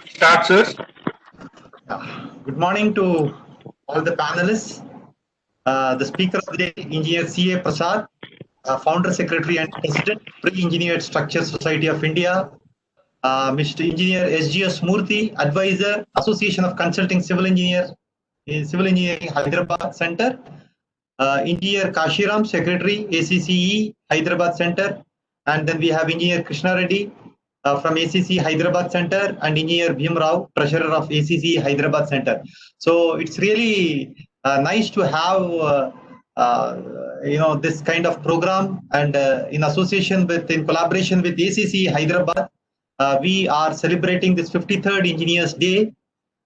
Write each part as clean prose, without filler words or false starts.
Start, sir. Good morning to all the panelists. The speaker of the day, Engineer C.A. Prasad, Founder, Secretary and President, Pre-Engineered Structure Society of India. Mr. Engineer S.G.S. Murthy, Advisor, Association of Consulting Civil Engineers, Civil Engineering Hyderabad Center. Engineer Kashiram, Secretary, ACCE Hyderabad Center. And then we have Engineer Krishna Reddy from ACC Hyderabad Center and Engineer Bhim Rao, Treasurer of ACC Hyderabad Center. So it's really nice to have this kind of program, and in collaboration with ACC Hyderabad, we are celebrating this 53rd Engineers Day.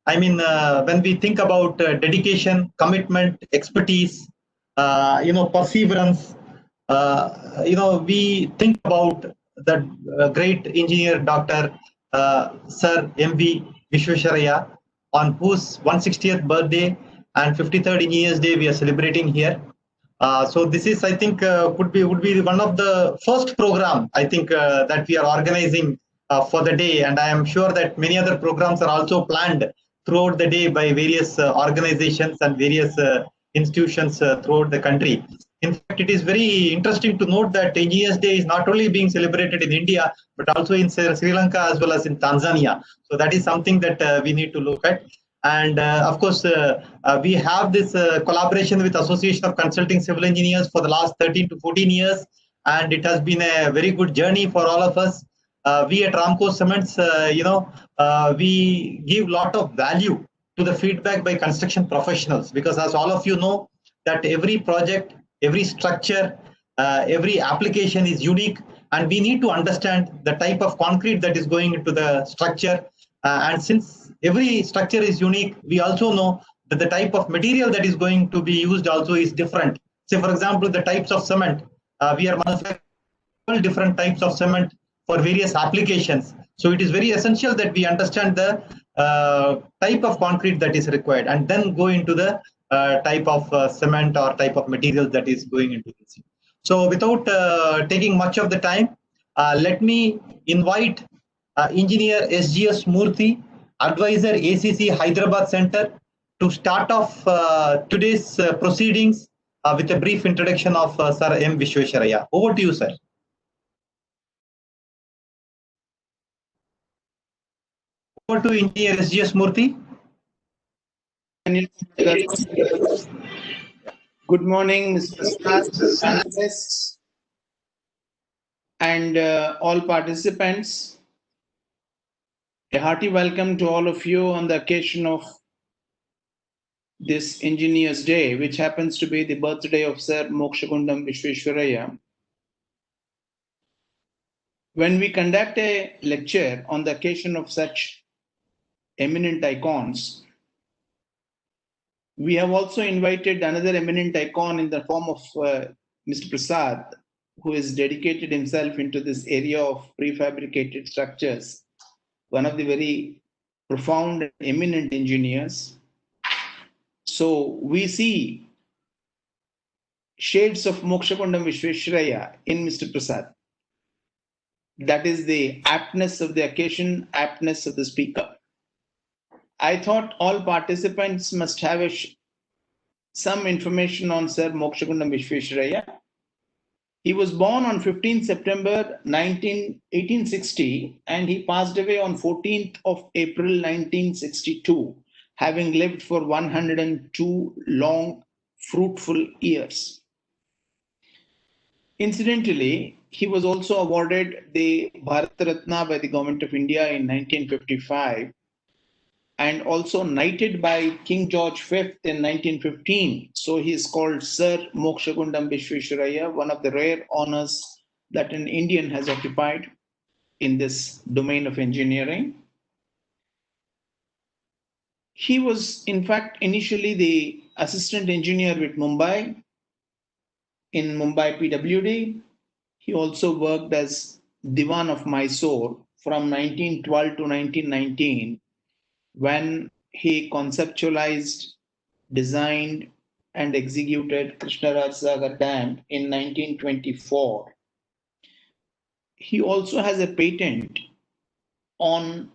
I mean, when we think about dedication, commitment, expertise, perseverance, we think about the great engineer, Dr. Sir M.V. Vishwesvaraya, on whose 160th birthday and 53rd Engineers Day we are celebrating here. So this is, I think, would be one of the first program, I think, that we are organizing for the day, and I am sure that many other programs are also planned throughout the day by various organizations and various institutions throughout the country. In fact, it is very interesting to note that Engineers Day is not only being celebrated in India, but also in Sri Lanka as well as in Tanzania. So that is something that we need to look at. And of course, we have this collaboration with Association of Consulting Civil Engineers for the last 13 to 14 years. And it has been a very good journey for all of us. We at Ramco Cements, we give a lot of value to the feedback by construction professionals, because as all of you know, that every project, every structure, every application is unique, and we need to understand the type of concrete that is going into the structure. And since every structure is unique, we also know that the type of material that is going to be used also is different. Say, for example, the types of cement, we are manufacturing different types of cement for various applications. So it is very essential that we understand the type of concrete that is required, and then go into the type of cement or type of material that is going into this. So without taking much of the time, let me invite Engineer S.G.S. Murthy, Advisor, ACC Hyderabad Center, to start off today's proceedings with a brief introduction of Sir M. Vishwesvaraya. Over to you, sir. Over to Engineer S.G.S. Murthy. Good morning, Mr. Prasad, panelists, and all participants. A hearty welcome to all of you on the occasion of this Engineers Day, which happens to be the birthday of Sir Mokshagundam Vishwesvaraya. When we conduct a lecture on the occasion of such eminent icons, we have also invited another eminent icon in the form of Mr. Prasad, who has dedicated himself into this area of prefabricated structures, one of the very profound and eminent engineers. So we see shades of Mokshagundam Vishwesvaraya in Mr. Prasad. That is the aptness of the occasion, aptness of the speaker. I thought all participants must have some information on Sir Mokshagundam Vishwesvaraya. He was born on 15 September 1860 and he passed away on 14th of April 1962, having lived for 102 long, fruitful years. Incidentally, he was also awarded the Bharat Ratna by the Government of India in 1955 and also knighted by King George V in 1915. So he is called Sir Mokshagundam Vishwesvaraya, one of the rare honors that an Indian has occupied in this domain of engineering. He was, in fact, initially the assistant engineer with Mumbai in Mumbai PWD. He also worked as Diwan of Mysore from 1912 to 1919, when he conceptualized, designed, and executed Krishnaraj Sagar Dam in 1924. He also has a patent on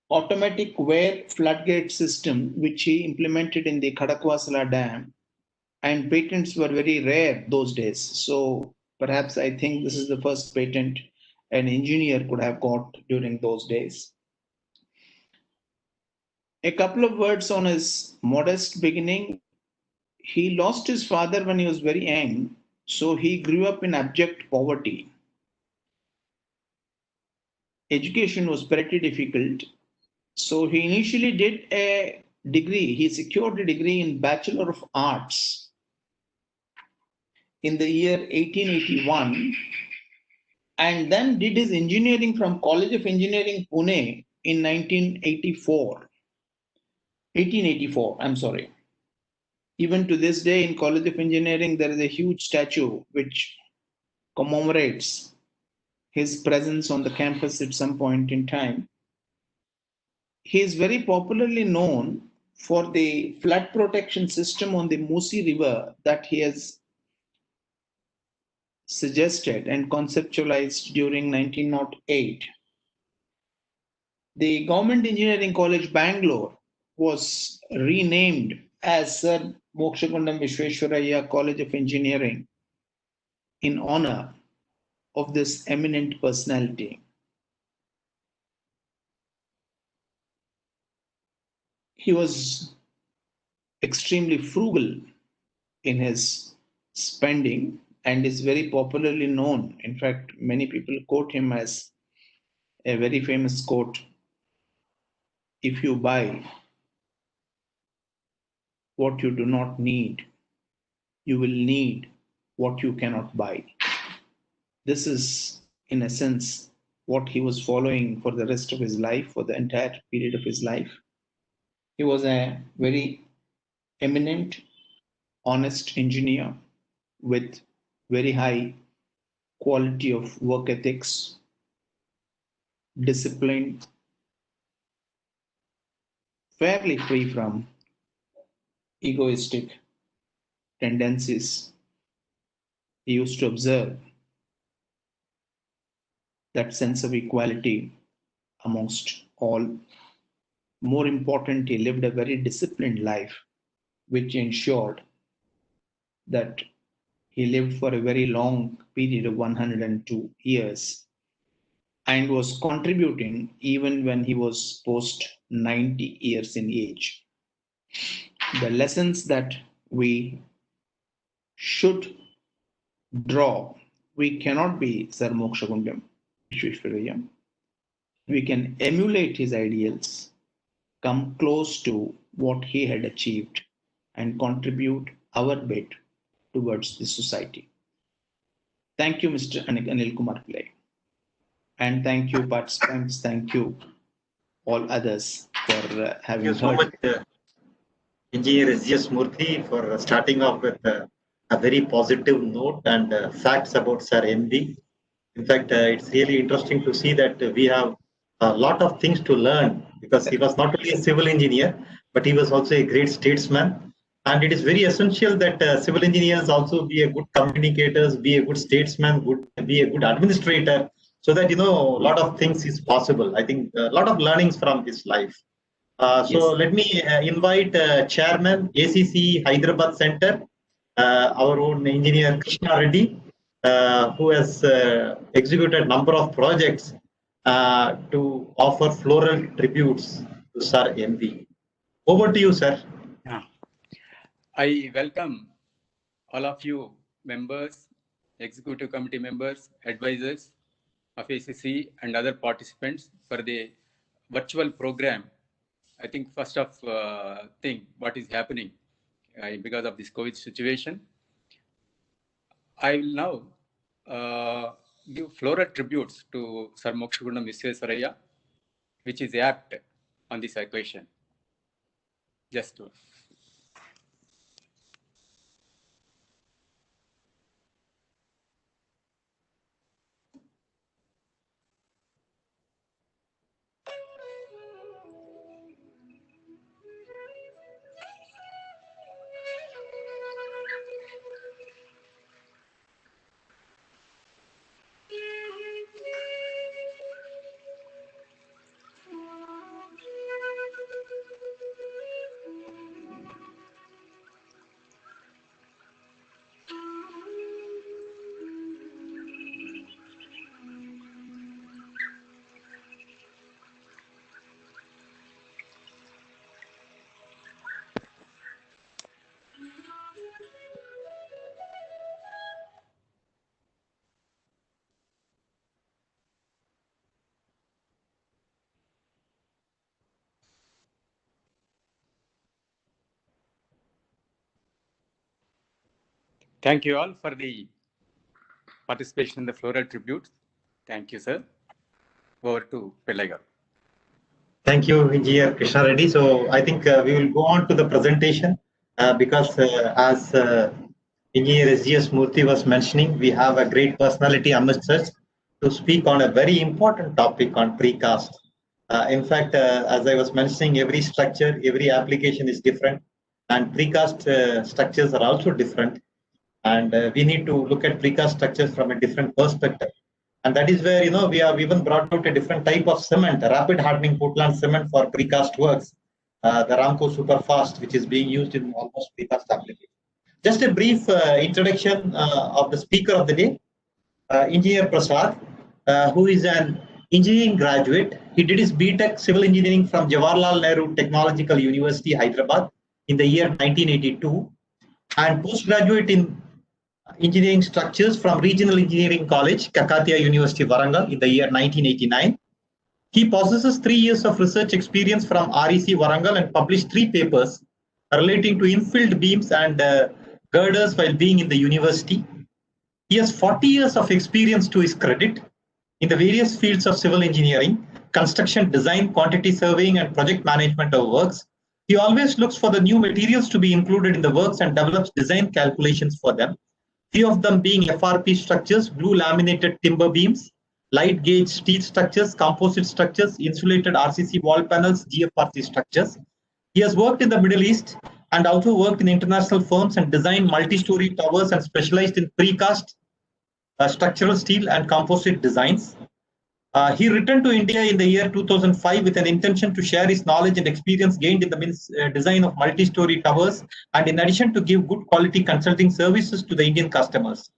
automatic wear floodgate system, which he implemented in the Khadakwasala Dam, and patents were very rare those days. So perhaps I think this is the first patent an engineer could have got during those days. A couple of words on his modest beginning. He lost his father when he was very young, so he grew up in abject poverty. Education was pretty difficult, so he initially did a degree. He secured a degree in Bachelor of Arts in the year 1881, and then did his engineering from College of Engineering, Pune in 1884, I'm sorry. Even to this day in College of Engineering, there is a huge statue which commemorates his presence on the campus at some point in time. He is very popularly known for the flood protection system on the Musi River that he has suggested and conceptualized during 1908. The Government Engineering College, Bangalore, was renamed as Sir Mokshagundam Visvesvaraya College of Engineering in honor of this eminent personality. He was extremely frugal in his spending and is very popularly known. In fact, many people quote him as a very famous quote: if you buy what you do not need, you will need what you cannot buy. This is, in a sense, what he was following for the rest of his life, for the entire period of his life. He was a very eminent, honest engineer with very high quality of work ethics, discipline, fairly free from egoistic tendencies. He used to observe that sense of equality amongst all. More important, he lived a very disciplined life, which ensured that he lived for a very long period of 102 years and was contributing even when he was post 90 years in age. The lessons that we should draw, we cannot be Sir Mokshagundam Visvesvaraya. We can emulate his ideals, come close to what he had achieved, and contribute our bit towards the society. Thank you, Mr. Anil Kumar Pillai. And thank you, participants. Thank you, all others, for having Thank you so heard. much, Engineer S.G.S. Murthy, for starting off with a very positive note and facts about Sir MD. In fact, it's really interesting to see that we have a lot of things to learn because he was not only a civil engineer, but he was also a great statesman. And it is very essential that civil engineers also be a good communicators, be a good statesman, be a good administrator, so that a lot of things is possible. I think a lot of learnings from his life. So Yes. let me invite Chairman ACC Hyderabad Center, our own engineer Krishna Reddy, who has executed number of projects to offer floral tributes to Sir MV. Over to you, sir. Yeah. I welcome all of you members, executive committee members, advisors of ACC and other participants for the virtual program. I think first of thing, what is happening because of this COVID situation. I will now give floral tributes to Sir Mokshagundam Visvesvaraya, which is apt on this occasion. Just to Thank you all for the participation in the floral tributes. Thank you, sir. Over to Pillai garu. Thank you, Engineer Krishna Reddy. So I think we will go on to the presentation because as Engineer SGS Murthy was mentioning, we have a great personality amidst us to speak on a very important topic on precast. In fact, as I was mentioning, every structure, every application is different, and precast structures are also different. And we need to look at precast structures from a different perspective. And that is where, we have even brought out a different type of cement, a rapid hardening Portland cement for precast works, the Ramco Superfast, which is being used in almost precast applications. Just a brief introduction of the speaker of the day, Engineer Prasad, who is an engineering graduate. He did his BTech Civil Engineering from Jawaharlal Nehru Technological University, Hyderabad in the year 1982, and postgraduate in engineering structures from Regional Engineering College, Kakatiya University, Warangal in the year 1989. He possesses 3 years of research experience from REC Warangal and published 3 papers relating to infilled beams and girders while being in the university. He has 40 years of experience to his credit in the various fields of civil engineering, construction design, quantity surveying, and project management of works. He always looks for the new materials to be included in the works and develops design calculations for them. Few of them being FRP structures, blue laminated timber beams, light gauge steel structures, composite structures, insulated RCC wall panels, GFRC structures. He has worked in the Middle East and also worked in international firms and designed multi-story towers and specialized in precast, structural steel and composite designs. He returned to India in the year 2005 with an intention to share his knowledge and experience gained in the design of multi-story towers, and in addition to give good quality consulting services to the Indian customers.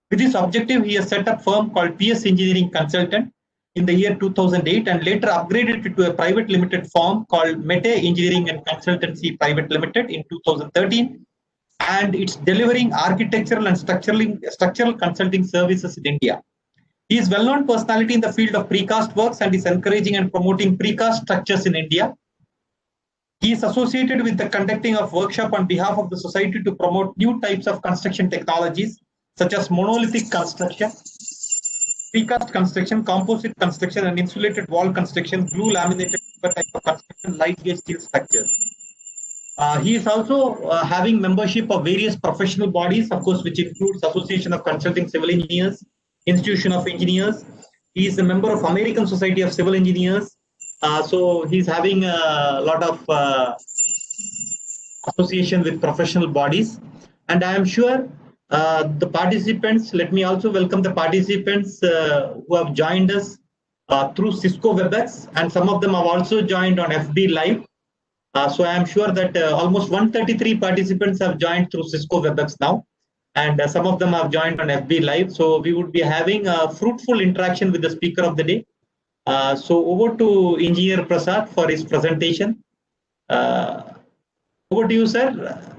With this objective, he has set up a firm called PS Engineering Consultant in the year 2008 and later upgraded it to a private limited firm called Mete Engineering and Consultancy Private Limited in 2013, and it's delivering architectural and structural consulting services in India. He is well-known personality in the field of precast works and is encouraging and promoting precast structures in India. He is associated with the conducting of workshop on behalf of the society to promote new types of construction technologies such as monolithic construction, precast construction, composite construction, and insulated wall construction, blue laminated type of construction, light gauge steel structures. He is also having membership of various professional bodies, of course, which includes Association of Consulting Civil Engineers, Institution of Engineers. He is a member of American Society of Civil Engineers. So he's having a lot of association with professional bodies. And I am sure the participants, let me also welcome the participants who have joined us through Cisco WebEx, and some of them have also joined on FB Live. So I am sure that almost 133 participants have joined through Cisco WebEx now, and some of them have joined on FB Live. So we would be having a fruitful interaction with the speaker of the day. So over to Engineer Prasad for his presentation. Over to you, sir.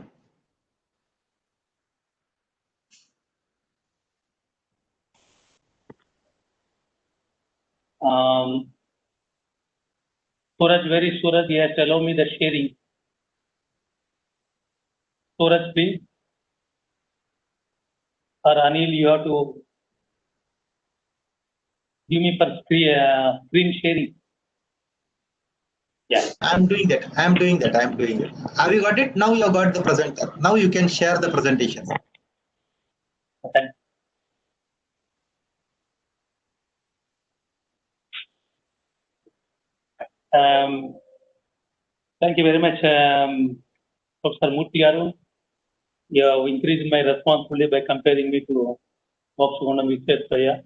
Suraj, yes, allow me the sharing. Suraj, please. Or Anil, you have to give me for screen sharing. Yeah. I'm doing that. Have you got it? Now you have got the presenter. Now you can share the presentation. Okay. Thank you very much, Professor Murthy garu. You have increased my responsibility by comparing me to Mokshagunam Visvesvaraya.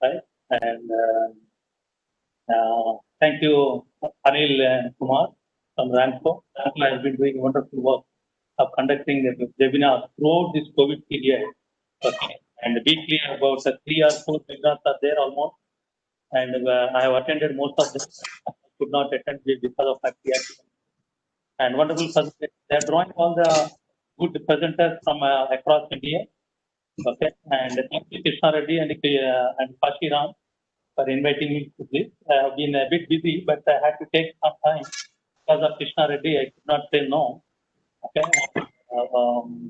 Right? And thank you, Anil and Kumar from Ramco. Ramco has been doing wonderful work of conducting the webinars throughout this COVID period. Okay. And weekly about 3 or 4 webinars are there almost. And I have attended most of them. I could not attend because of my PhD. And wonderful presentation. They are drawing all the good presenters from across India. Okay. And thank you, Krishna Reddy and Kashi Ram for inviting me to this. I have been a bit busy, but I had to take some time because of Krishna Reddy. I could not say no. Okay.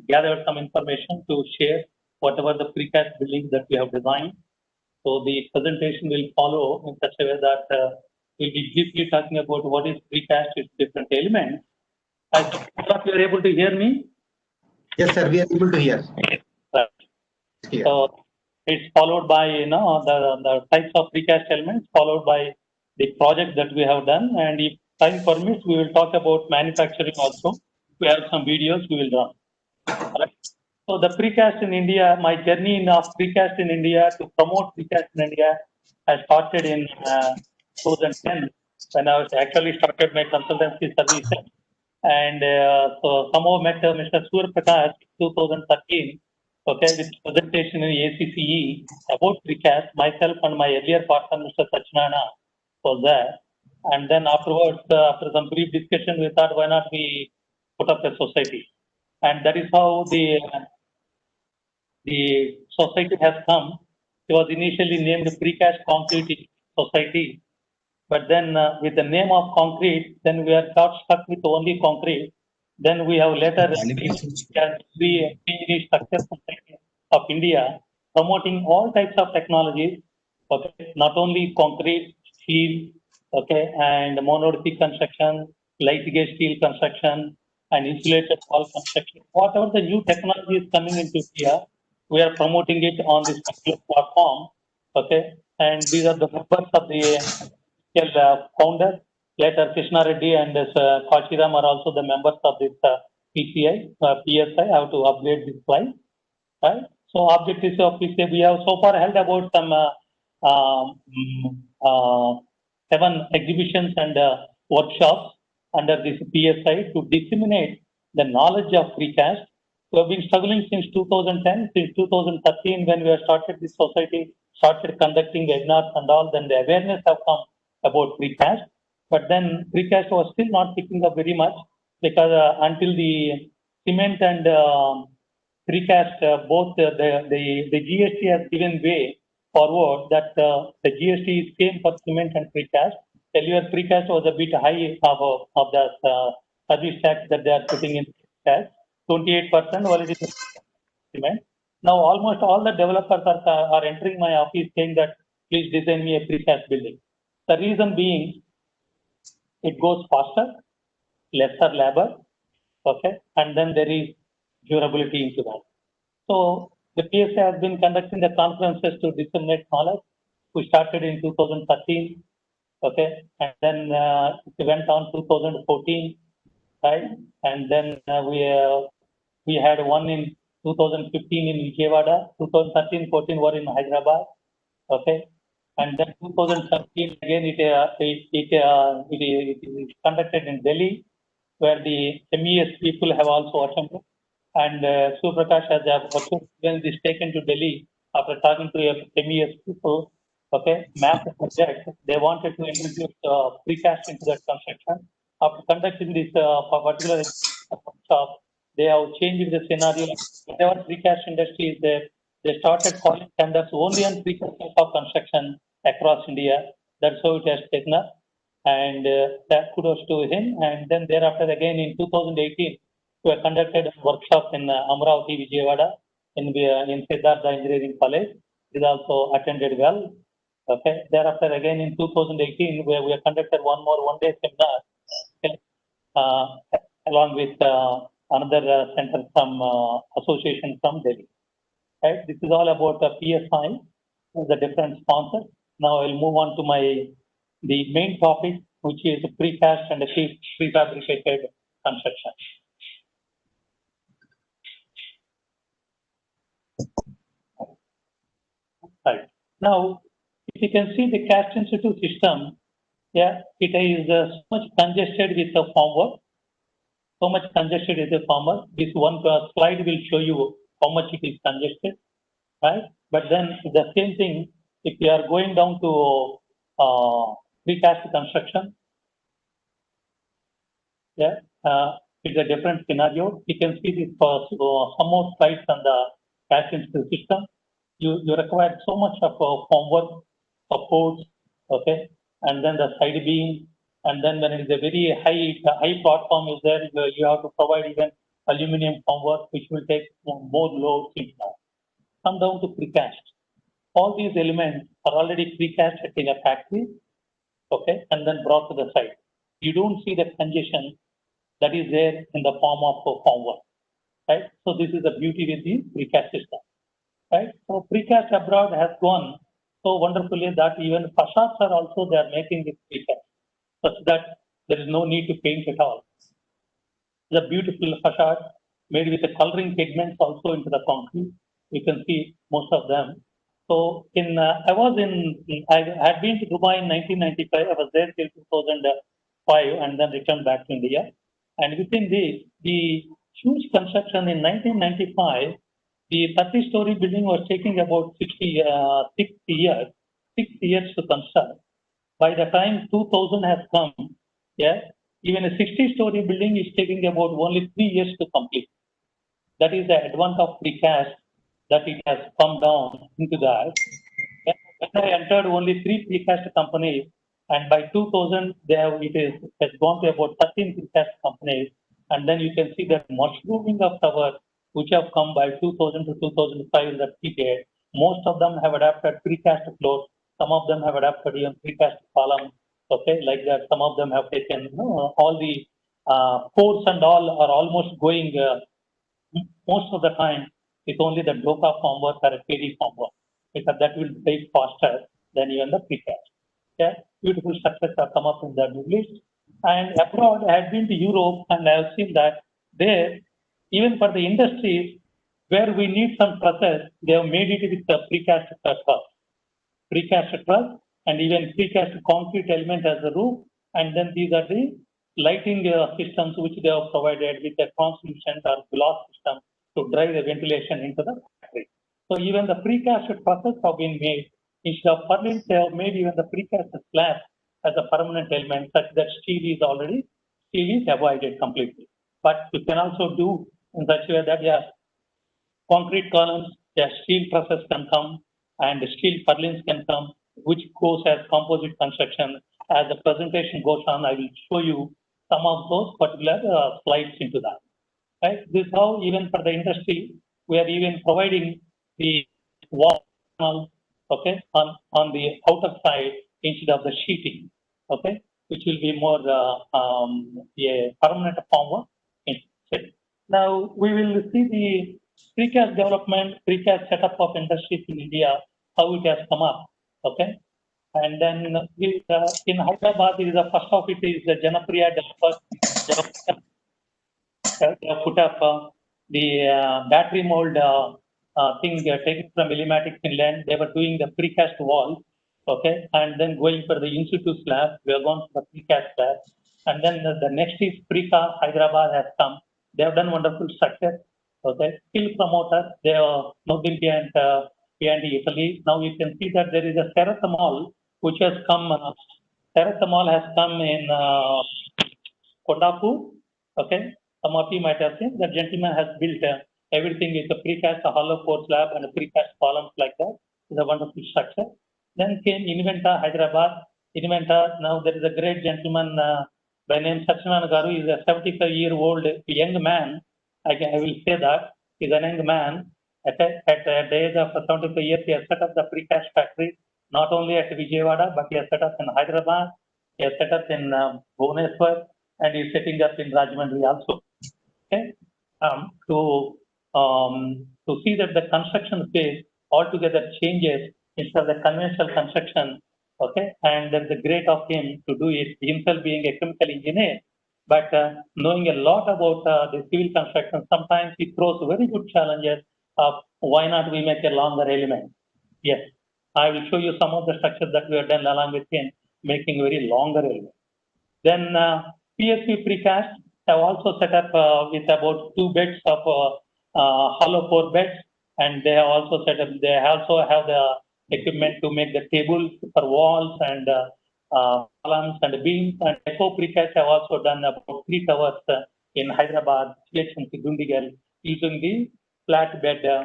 gathered some information to share whatever the precast buildings that we have designed. So the presentation will follow in such a way that we'll be briefly talking about what is precast, its different elements. I hope you are able to hear me. Yes, sir, we are able to hear. Right. Here. So it's followed by the types of precast elements, followed by the project that we have done, and if time permits, we will talk about manufacturing also. We have some videos we will run. Right. So the precast in India, my journey in precast in India to promote precast in India, I started in 2010 when I was actually started my consultancy services, and so somehow met Mr. Surya Prakash in 2013. Okay, with presentation in ACCE about precast. Myself and my earlier partner, Mr. Sachinana, was there. And then afterwards, after some brief discussion, we thought, why not we put up a society? And that is how the society has come. It was initially named Precast Concrete Society, but then with the name of concrete, then we are got stuck with only concrete. Then we have later the Engineering Structure Society of India, promoting all types of technologies. Okay, not only concrete, steel, okay, and monolithic construction, light gauge steel construction, and insulated wall construction. Whatever the new technology is coming into India, we are promoting it on this particular platform. Okay, and these are the members of the founder. Later, Krishna Reddy and Kashiram are also the members of this PCI, PSI. I have to upgrade this slide. Right? So, objectives of PCI, we have so far held about some 7 exhibitions and workshops under this PSI to disseminate the knowledge of precast. We have been struggling since 2010, since 2013 when we have started this society, started conducting webinars and all, then the awareness have come about precast. But then precast was still not picking up very much because until the cement and precast, both the GST has given way forward that the GST is same for cement and precast. Earlier, precast was a bit high of the service tax that they are putting in precast, 28%, while it is cement. Now, almost all the developers are entering my office saying that please design me a precast building. The reason being, it goes faster, lesser labor, okay, and then there is durability into that. So the PSA has been conducting the conferences to disseminate knowledge. We started in 2013, okay, and then it went on 2014, right, and then we had one in 2015 in Vijayawada, 2013-14 were in Hyderabad, okay, and then 2017 again it is conducted in Delhi, where the MES people have also attended. And Suprakash has when this taken to Delhi after talking to MES people, okay, map the project. They wanted to introduce precast into that construction. After conducting this particular workshop, they have changed the scenario. Whatever precast industry is there, they started calling tenders only on precast of construction across India. That's how it has taken up. And that kudos to him. And then thereafter, again in 2018, we have conducted a workshop in Amravati, Vijayawada, in Siddhartha Engineering College. It also attended well. Okay. Thereafter, again in 2018, where we have conducted one-day seminar, okay, along with another center from association from Delhi. Right. This is all about the PSI, the different sponsors. Now I'll move on to the main topic, which is precast and prefabricated construction. Right. Now, if you can see the Caste Institute system, yeah, it is so much congested with the formwork. So much congested with the formwork. This one slide will show you how much it is congested, right? But then the same thing, if you are going down to precast construction, yeah, it's a different scenario. You can see this for some more slides on the Caste Institute system. You require so much of formwork, supports, okay, and then the side beam, and then when it is a very high platform is there, you have to provide even aluminum formwork, which will take more loads into that. Come down to precast. All these elements are already precast in a factory, okay, and then brought to the site. You don't see the congestion that is there in the form of formwork, right? So this is the beauty with the precast system, right? So precast abroad has gone so wonderfully that even facades are also they are making it precast, such that there is no need to paint at all. The beautiful facade made with the coloring pigments also into the concrete. You can see most of them. So I had been to Dubai in 1995. I was there till 2005 and then returned back to India. And within this, the huge construction in 1995, the 30-story building was taking about 6 years to construct. By the time 2000 has come, yeah, even a 60-story building is taking about only 3 years to complete. That is the advantage of precast, that it has come down into that. When I entered only 3 precast companies, and by 2000 it has gone to about 13 precast companies, and then you can see that mushrooming of towers which have come by 2000 to 2005 in that period. Most of them have adapted precast floors. Some of them have adapted even precast columns. Okay, like that. Some of them have taken all the ports and all are almost going. Most of the time, it's only the DOCA formwork or a KD formwork, because that will take faster than even the precast. Yeah, beautiful structures have come up in the Middle East. And abroad, I have been to Europe and I have seen that there, even for the industries where we need some process, they have made it with the precast truss. Precast truss and even precast concrete element as the roof. And then these are the lighting systems which they have provided with a translucent or glass system to drive the ventilation into the factory. So even the precast trusses have been made. Instead of purlins, they have made even the precast slab as a permanent element, such that steel is avoided completely. But you can also do in such a way that, yeah, concrete columns, yeah, steel trusses can come and steel purlins can come, which goes as composite construction. As the presentation goes on, I will show you some of those particular slides into that. Right? This is how even for the industry, we are even providing the wall, okay, on the outer side instead of the sheeting, okay, which will be more a permanent formwork. Now we will see the precast development, precast setup of industries in India, how it has come up, okay. And then in Hyderabad, it is the first of it is the Janapriya developer. They have put up the battery mold thing taken from Illimatic, Finland. They were doing the precast wall, okay, and then going for the in situ slab. We are going for the precast slab, and then the next is Prika. Hyderabad has come. They have done wonderful structure. Okay, skill promoters. They are now been behind Italy. Now you can see that there is a Terrathemol which has come. Terrathemol has come in Kondapur. Okay, some of you might have seen that gentleman has built everything with a precast, a hollow core slab, and a precast columns like that. It's a wonderful structure. Then came Inventa, Hyderabad. Inventa, now there is a great gentleman by name Satyanarayana Garu. He is a 75-year-old young man. I will say that. He's a young man. At the age of 75 years, he has set up the precast factory, not only at Vijayawada, but he has set up in Hyderabad, he has set up in Bhubaneswar, and he is setting up in Rajahmundry also. Okay, to see that the construction phase altogether changes instead of the conventional construction. Okay, and that's the great of him to do it, himself being a chemical engineer, but knowing a lot about the civil construction. Sometimes he throws very good challenges of why not we make a longer element. Yes, I will show you some of the structures that we have done along with him, making very longer element. Then PSP precast have also set up with about 2 beds of hollow core beds, and they have also set up. They also have the equipment to make the tables for walls and columns and beams. And Eco precast have also done about 3 towers in Hyderabad, CHMC Dundigal, using the flatbed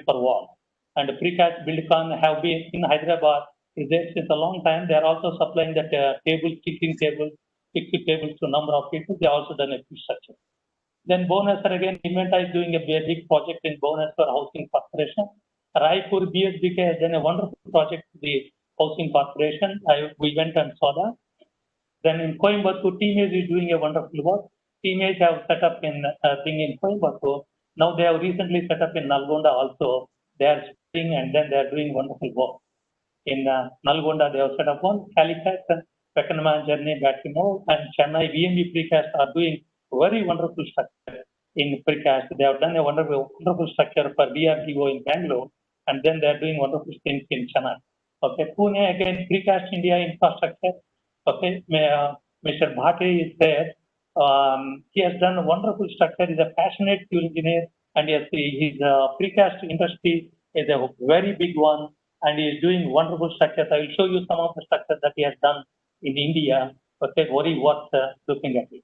for wall. And precast Buildcon have been in Hyderabad is there since a long time. They are also supplying the tables, kitchen tables, fixed tables to a number of people. They also done a few structure. Then Bhubaneswar again, Inventa is doing a big project in Bhubaneswar Housing Corporation. Raipur BSBK has done a wonderful project with the Housing Corporation. We went and saw that. Then in Coimbatore, Teamage is doing a wonderful work. Teamage have set up in thing in Coimbatore. Now they have recently set up in Nalgonda also. They are spreading and then they are doing wonderful work. In Nalgonda, they have set up one. Calicut, Peckenman, Journey, Batimo, and Chennai VMB Precast are doing very wonderful structure in precast. They have done a wonderful structure for DRDO in Bangalore, and then they are doing wonderful things in Chennai. Okay, Pune again, Precast India infrastructure. Okay, Mr. Bhate is there. He has done a wonderful structure. He's a passionate civil engineer, and his precast industry is a very big one, and he is doing wonderful structures. I will show you some of the structures that he has done in India. Okay, very worth looking at it.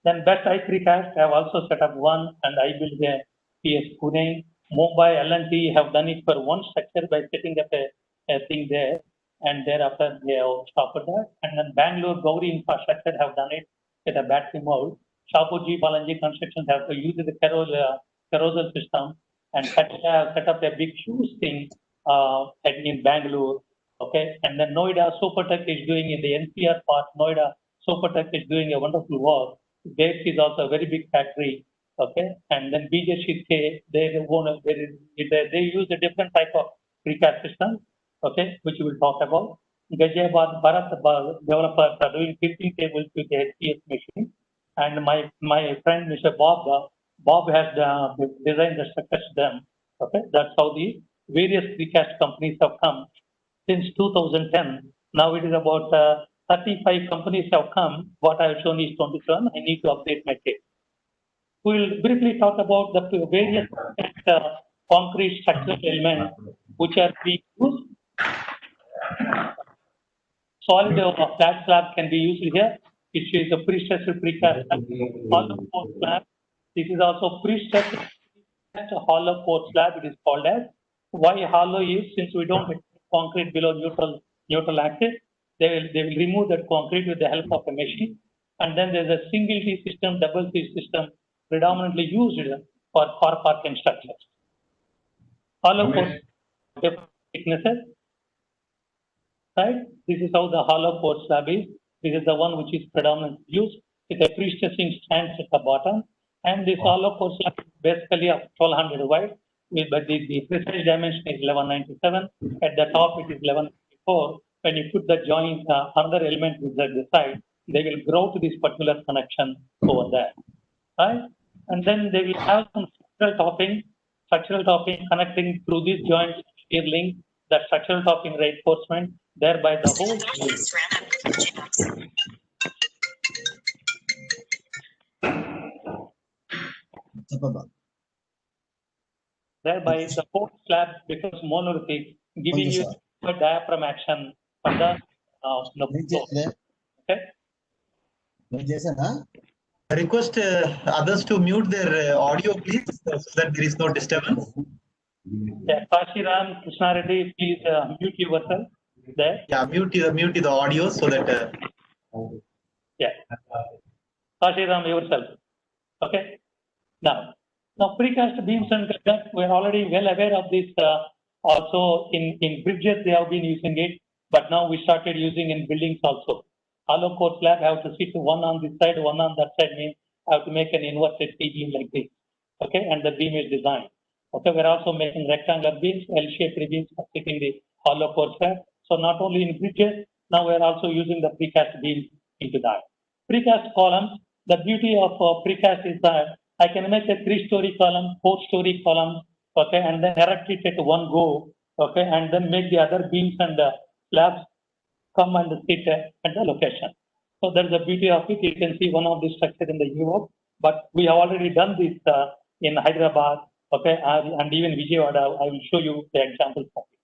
Then Best I Precast, I have also set up one, and I built a PS Pune. Mumbai L&T have done it for one structure by setting up a thing there, and thereafter they have stopped that. And then Bangalore Gauri Infrastructure have done it with a battery mold. Shapoorji Balaji Construction have used the carousel system, and have set up a big huge thing in Bangalore. Okay, and then Noida Supertech is doing in the NCR part. Noida Supertech is doing a wonderful work. This is also a very big factory. Okay, and then BJCK, they use a different type of precast system. Okay, which we will talk about. Ghaziabad Bharat developers are doing 15 tables with the HPS machine, and my friend Mr. Bob has designed the structures done. Okay, that's how the various precast companies have come since 2010. Now it is about 35 companies have come. What I have shown is 27. I need to update my case. We will briefly talk about the various concrete structural elements which are being used. Solid flat slab can be used here. It is a pre-stressed precast hollow core slab. This is also pre-stressed hollow core slab. It is called as. Why hollow is since we don't get concrete below neutral axis, they will remove that concrete with the help of a machine. And then there's a single T system, double T system predominantly used for car parking structures. Hollow core different thicknesses. Right? This is how the hollow core slab is. This is the one which is predominantly used with a pre-stressing stands at the bottom. And this hollow core slab is basically of 1200 wide, but the precise dimension is 1197. At the top it is 1194. When you put the joint, another element is at the side, they will grow to this particular connection over there. Right? And then they will have some structural topping connecting through this joint shear link, the structural topping reinforcement, thereby the whole slab becomes monolithic, giving you a diaphragm action for the okay. I request others to mute their audio, please, so that there is no disturbance. Yeah, Kashiram, Krishna Reddy, please mute yourself there. Yeah, mute the audio so that. Yeah, Kashiram yourself. Okay. Now precast beams and gutters, we are already well aware of this. Also in bridges they have been using it, but now we started using in buildings also. Hollow core slab have to sit one on this side, one on that side, means I have to make an inverted T-beam like this. Okay, and the beam is designed. Okay, we're also making rectangular beams, L-shaped beams for sitting the hollow core slab. So not only in bridges, now we're also using the precast beams into that. Precast columns, the beauty of precast is that I can make a 3-story column, 4-story column, okay, and then erect it at one go, okay, and then make the other beams and slabs come and sit at the location. So there's the beauty of it. You can see one of the structures in the Europe, but we have already done this in Hyderabad, okay, and even Vijayawada. I will show you the examples of it.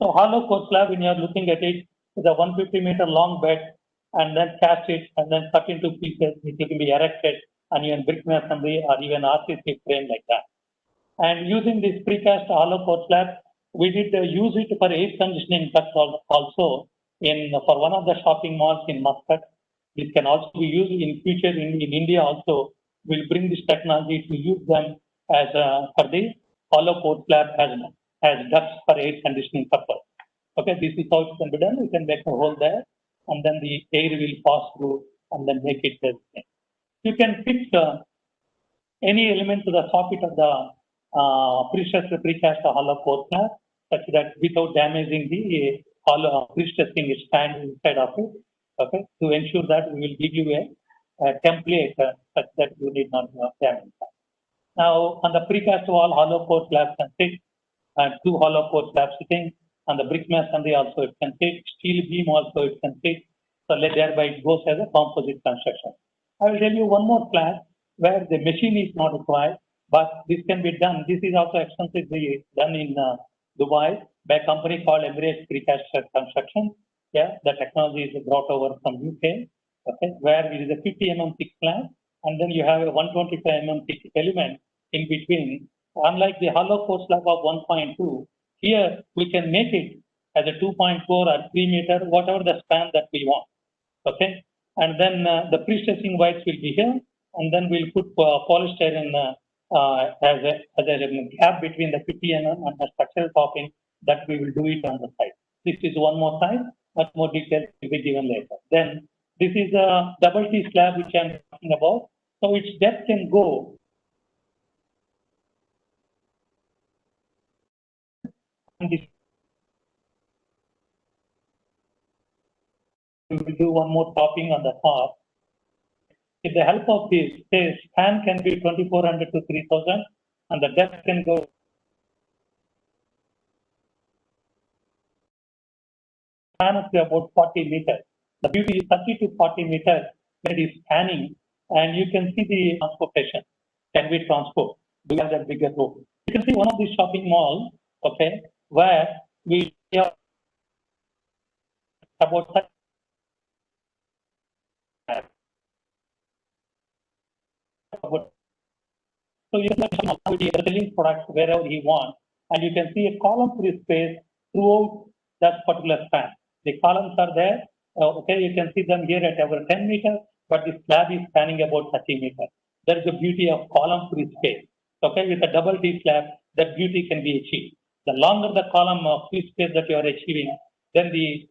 So hollow core slab, when you are looking at it, is a 150-meter long bed, and then cast it and then cut into pieces, which can be erected, and even brick masonry or even RCC frame like that. And using this precast hollow core slab, we did use it for air conditioning ducts also for one of the shopping malls in Muscat. This can also be used in future in India also. we'll bring this technology to use them as for the hollow core slab as ducts for air conditioning purpose. Okay, this is how it can be done. You can make a hole there, and then the air will pass through, and then make it the same. You can fix any element to the socket of the precast hollow core slab, such that without damaging the hollow pre-stressing stand inside of it. Okay, to ensure that we will give you a template such that you need not damage that. Now, on the precast wall, hollow core slabs can sit, and 2 hollow core slabs sitting. On the brick masonry also it can sit, steel beam also it can sit. So thereby it goes as a composite construction. I will tell you one more class where the machine is not required, but this can be done. This is also extensively done in Dubai by a company called Emirates Precast Construction. Yeah, the technology is brought over from UK. Okay, where it is a 50 mm thick slab, and then you have a 125 mm thick element in between. Unlike the hollow core slab of 1.2, here we can make it as a 2.4 or 3 meter, whatever the span that we want. Okay, and then the pre-stressing wires will be here, and then we'll put polystyrene as a gap between the 50 mm and the structural topping, that we will do it on the side. This is one more side, much more details will be given later. Then this is a double T slab which I'm talking about. So its depth can go and this we will do one more topping on the top. With the help of this, the span can be 2400 to 3000, and the depth can go span up to about 40 meters. The beauty is 30 to 40 meters when it is spanning, and you can see the transportation can be transport. We have that bigger road. You can see one of these shopping malls, okay, where we have about 30. So you can see selling products wherever he wants, and you can see a column-free space throughout that particular span. The columns are there. Okay, you can see them here at over 10 meters, but the slab is spanning about 30 meters. That is the beauty of column-free space. Okay, with a double D slab, that beauty can be achieved. The longer the column of free space that you are achieving, then the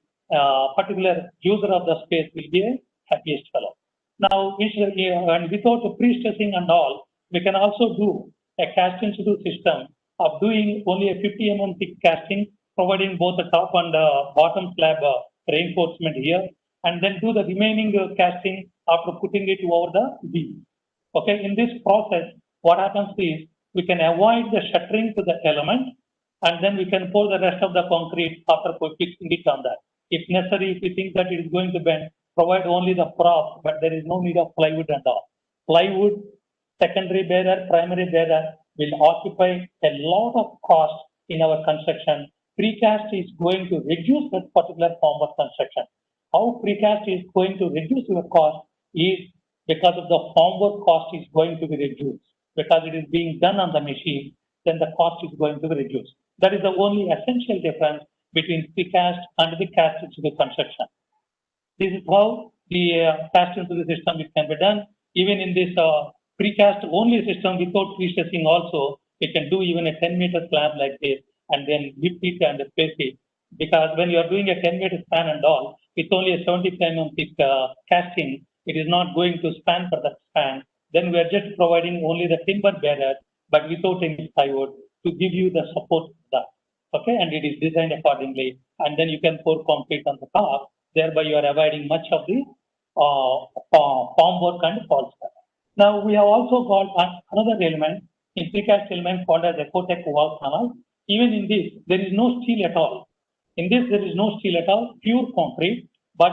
particular user of the space will be a happiest fellow. Now, and without the pre-stressing and all, we can also do a casting to system of doing only a 50 mm thick casting, providing both the top and bottom slab reinforcement here, and then do the remaining casting after putting it over the beam. Okay, in this process, what happens is we can avoid the shuttering to the element, and then we can pour the rest of the concrete after fixing it on that. If necessary, if we think that it is going to bend, provide only the prop, but there is no need of plywood and all. Plywood, secondary bearer, primary bearer will occupy a lot of cost in our construction. Precast is going to reduce that particular form of construction. How precast is going to reduce your cost is because of the formwork cost is going to be reduced. Because it is being done on the machine, then the cost is going to be reduced. That is the only essential difference between precast and the cast into the construction. This is how the cast into the system it can be done. Even in this precast only system without pre-stressing also, it can do even a 10 meter slab like this and then lift it and place it. Because when you are doing a 10 meter span and all, it's only a 75 mm thick casting. It is not going to span for that span. Then we are just providing only the timber bearer, but without any plywood to give you the support for that. Okay, and it is designed accordingly. And then you can pour concrete on the top. Thereby, you are avoiding much of the formwork and false start. Now, we have also got another element in precast element called as Ecotec wall panel. Even in this, there is no steel at all. In this, there is no steel at all, pure concrete, but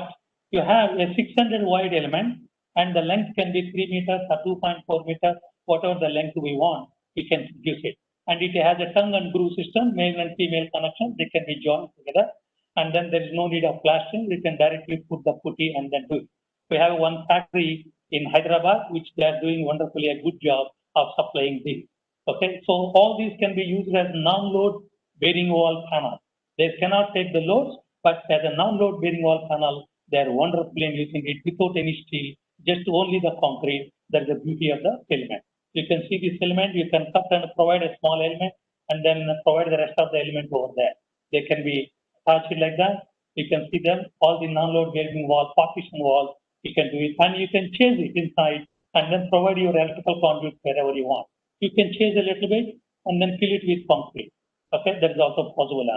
you have a 600 wide element, and the length can be 3 meters or 2.4 meters, whatever the length we want, we can use it. And it has a tongue and groove system, male and female connection, they can be joined together. And then there is no need of plastering, we can directly put the putty and then do it. We have one factory in Hyderabad, which they are doing wonderfully a good job of supplying this. Okay, so all these can be used as non-load bearing wall panels. They cannot take the loads, but as a non-load bearing wall panel, they are wonderfully using it without any steel, just only the concrete. That's the beauty of the element. You can see this element, you can cut and provide a small element and then provide the rest of the element over there. They can be attached like that. You can see them, all the non-load bearing wall, partition wall, you can do it, and you can change it inside and then provide your electrical conduit wherever you want. You can change a little bit and then fill it with concrete. Okay, that is also possible.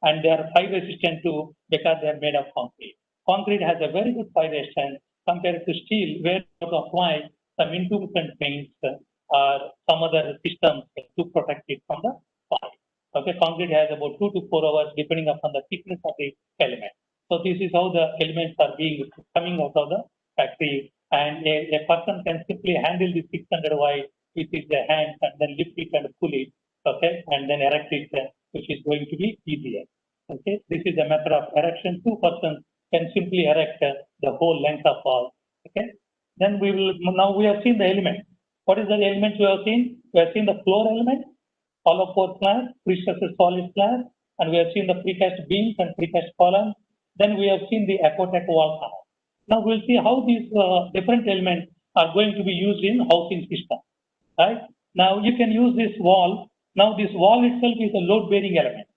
And they are fire resistant too because they are made of concrete. Concrete has a very good fire resistance compared to steel, where you have to apply some intumescent paints or some other systems to protect it from the fire. Okay, concrete has about 2 to 4 hours depending upon the thickness of the element. So this is how the elements are being coming out of the factory, and a person can simply handle the 600 Y with his hands and then lift it and pull it, okay, and then erect it, which is going to be easier. Okay, this is a method of erection. 2 persons can simply erect the whole length of wall. Okay, then we have seen the element. What is the element we have seen? We have seen the floor element, hollow core slab, prestressed solid slab, and we have seen the precast beams and precast columns. Then we have seen the Aquatech wall panel. Now we'll see how these different elements are going to be used in housing system. Right? Now you can use this wall. Now this wall itself is a load-bearing element.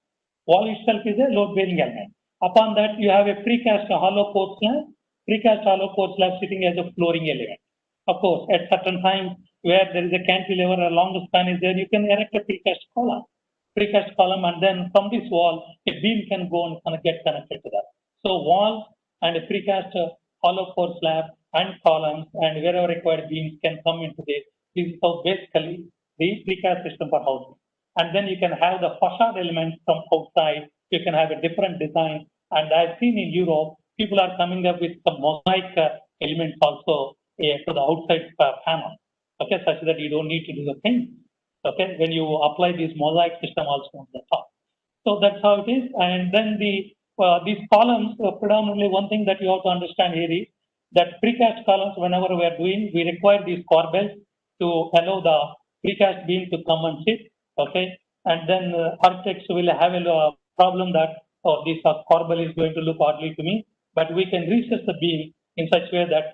Wall itself is a load-bearing element. Upon that, you have a precast hollow core slab, precast hollow core slab sitting as a flooring element. Of course, at certain times where there is a cantilever or a long span is there, you can erect a precast column, and then from this wall, a beam can go and get connected to that. So wall and a precast hollow core slab and columns and wherever required beams can come into this. This is how basically the precast system for housing. And then you can have the facade elements from outside. You can have a different design. And I've seen in Europe, people are coming up with some mosaic elements also to the outside panel. Okay, such that you don't need to do the thing. Okay, when you apply this mosaic system also on the top. So that's how it is. And then these columns, predominantly one thing that you have to understand here is that precast columns, whenever we are doing, we require these corbels to allow the precast beam to come and sit. Okay, and then architects will have a problem that, oh, this corbel is going to look oddly to me, but we can recess the beam in such a way that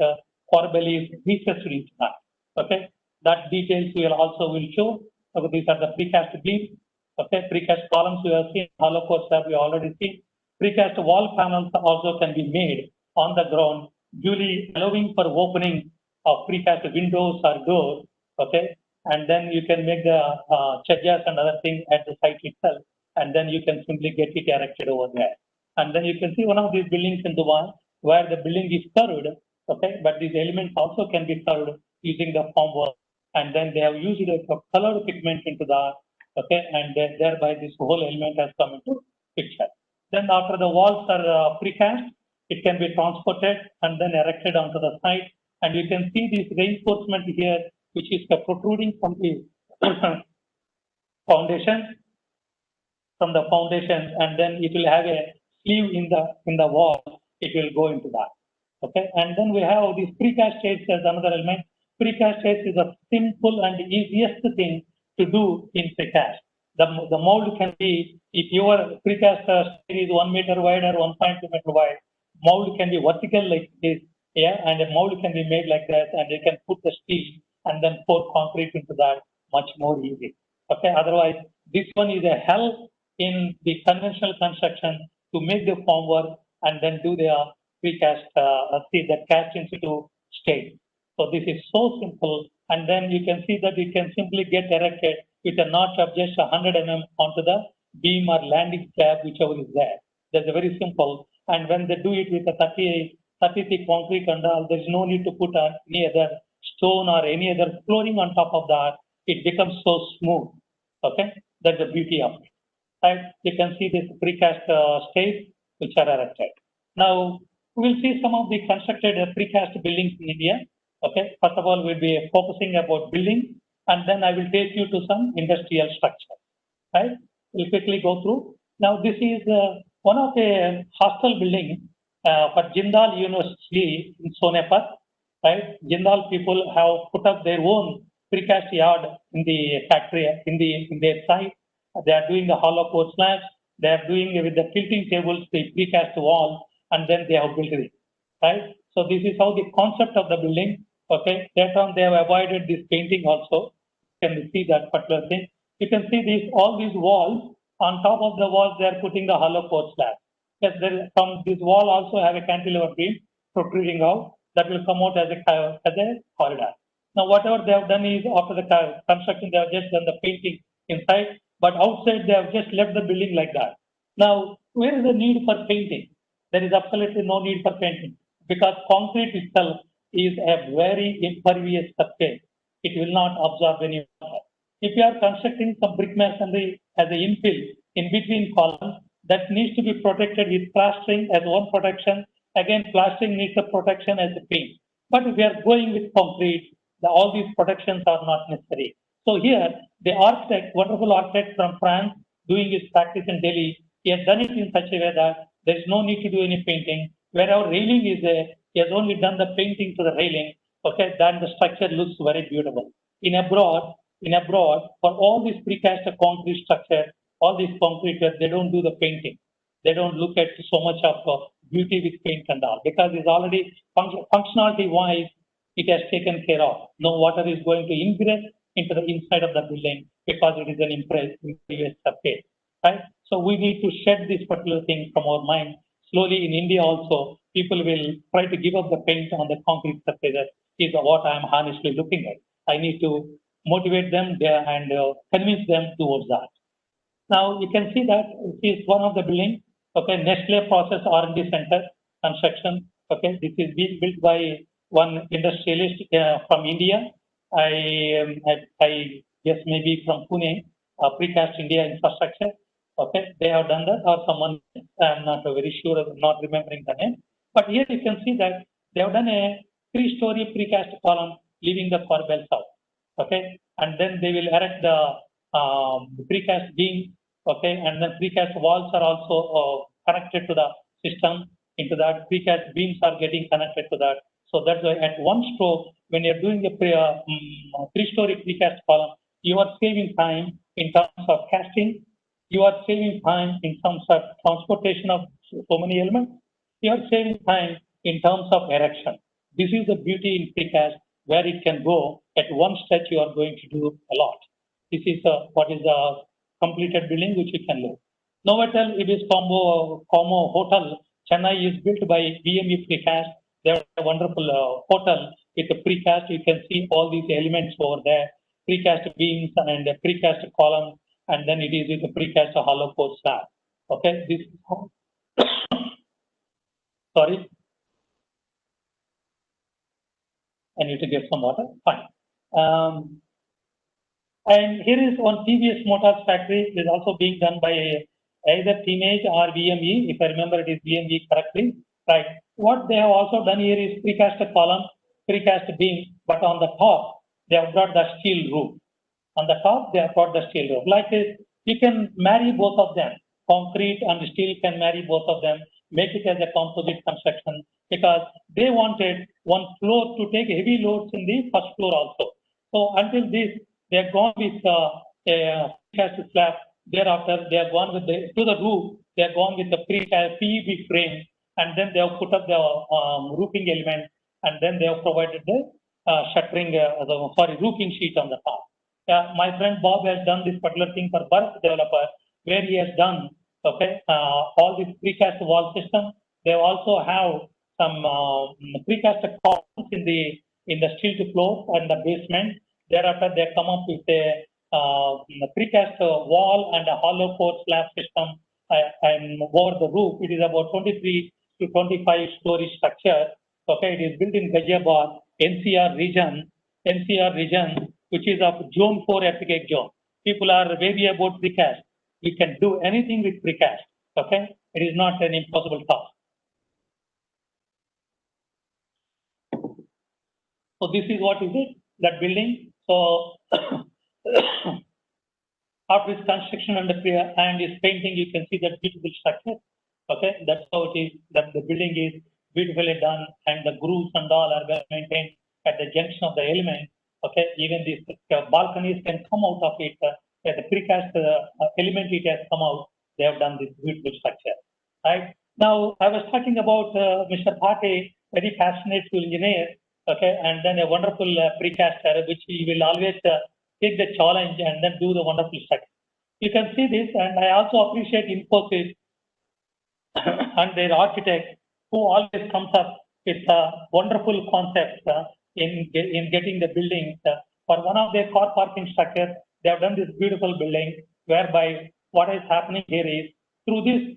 corbel is recessed into that. Okay, that details we will show. So these are the precast beams. Okay, precast columns we have seen, hollow core slab we already seen. Precast wall panels also can be made on the ground, duly allowing for opening of precast windows or doors. Okay, and then you can make the chadjas and other things at the site itself, and then you can simply get it erected over there. And then you can see one of these buildings in Dubai where the building is curved. Okay, but these elements also can be curved using the formwork, and then they have used a colored pigment into that. Okay, and thereby this whole element has come into picture. Then after the walls are precast, it can be transported and then erected onto the site. And you can see this reinforcement here, which is protruding from the foundation, and then it will have a sleeve in the wall. It will go into that. Okay, and then we have these precast shades as another element. Precast shades is a simple and easiest thing to do in precast. The mold can be, if your precast shade is 1 meter wide or 1.2 meter wide, mold can be vertical like this, yeah, and a mold can be made like that, and you can put the steel and then pour concrete into that much more easy. Okay, otherwise this one is a hell in the conventional construction to make the formwork and then do the precast, that cast in situ stage. So this is so simple, and then you can see that you can simply get erected with a notch of just 100 mm onto the beam or landing slab, whichever is there. That's very simple. And when they do it with a 30 thick concrete and all, there's no need to put any other stone or any other flooring on top of that. It becomes so smooth. Okay, that's the beauty of it. Right? You can see this precast stage which are erected. Now we'll see some of the constructed precast buildings in India. Okay, first of all, we'll be focusing about building, and then I will take you to some industrial structure. Right? We'll quickly go through. Now this is one of the hostel building for Jindal University in Sonepat. Right? Jindal people have put up their own precast yard in the factory, in their site. They are doing the hollow core slabs. They are doing with the tilting tables the precast wall, and then they have built it. Right? So this is how the concept of the building. Okay, that time they have avoided this painting also. You can see that particular thing. You can see these all these walls. On top of the walls, they are putting the hollow core slab. Yes, from this wall also have a cantilever beam protruding out that will come out as a corridor. Now, whatever they have done is after the construction, they have just done the painting inside, but outside they have just left the building like that. Now, where is the need for painting? There is absolutely no need for painting because concrete itself is a very impervious surface. It will not absorb any water. If you are constructing some brick masonry as an infill in between columns, that needs to be protected with plastering as one protection. Again, plastering needs a protection as a paint. But if we are going with concrete, all these protections are not necessary. So here, the architect, wonderful architect from France, doing his practice in Delhi, he has done it in such a way that there is no need to do any painting. Wherever railing is there, he has only done the painting to the railing. Okay, then the structure looks very beautiful. In abroad, for all these precast concrete structure, all these concrete, they don't do the painting. They don't look at so much of beauty with paint and all because it's already functionality wise, it has taken care of. No water is going to ingress into the inside of the building because it is an impervious surface, right? So we need to shed this particular thing from our mind. Slowly in India also, people will try to give up the paint on the concrete surfaces is what I'm honestly looking at. I need to motivate them there and convince them towards that. Now you can see that this is one of the buildings. Okay, Nestle Process R&D Center construction. Okay, this is being built by one industrialist from India. I guess maybe from Pune, Precast India Infrastructure. Okay, they have done that, or someone, I'm not very sure, not remembering the name. But here you can see that they have done a 3-story precast column leaving the corbels out. Okay, and then they will erect the precast beams. Okay, and then precast walls are also connected to the system. Into that, precast beams are getting connected to that. So that's why at one stroke, when you're doing a 3-story precast column, you are saving time in terms of casting. You are saving time in terms of transportation of so many elements. You are saving time in terms of erection. This is the beauty in precast where it can go at one stretch. You are going to do a lot. This is what is the completed building which you can look. Novotel, it is Como Hotel. Chennai is built by VME Precast. They have a wonderful hotel with a precast. You can see all these elements over there, precast beams and precast columns, and then it is with the precast hollow core slab. Okay, this is how. Sorry, I need to get some water. Fine. And here is one TVS Motors factory. It is also being done by either Teenage or VME. If I remember, it is VME correctly. Right. What they have also done here is precast column, precast beam, but on the top they have brought the steel roof. On the top they have brought the steel roof. Like this, you can marry both of them. Concrete and steel can marry both of them. Make it as a composite construction because they wanted one floor to take heavy loads in the first floor also. So until this, they have gone with a precast slab. Thereafter, they have gone with to the roof. They have gone with the precast PEB frame, and then they have put up the roofing element, and then they have provided the shuttering, roofing sheet on the top. My friend Bob has done this particular thing for Bharat Developer, where he has done all this precast wall system. They also have some precast columns in the steel to floor and the basement. Thereafter, they come up with a precast wall and a hollow core slab system and over the roof. It is about 23 to 25 story structure. Okay, it is built in Ghaziabad, NCR region, which is of Zone 4 earthquake zone. People are wary about precast. We can do anything with precast. Okay, it is not an impossible task. So this is what is it, that building. So after its construction and its painting, you can see that beautiful structure. Okay, that's how it is. That the building is beautifully done, and the grooves and all are well maintained at the junction of the elements. Okay, even these balconies can come out of it. The precast element it has come out. They have done this beautiful structure. Right now, I was talking about Mr. Bhate, very passionate engineer. Okay, and then a wonderful precaster, which he will always take the challenge and then do the wonderful stuff. You can see this, and I also appreciate Infosys and their architect who always comes up with wonderful concepts in getting the buildings. For one of their car parking structures, they have done this beautiful building whereby what is happening here is through this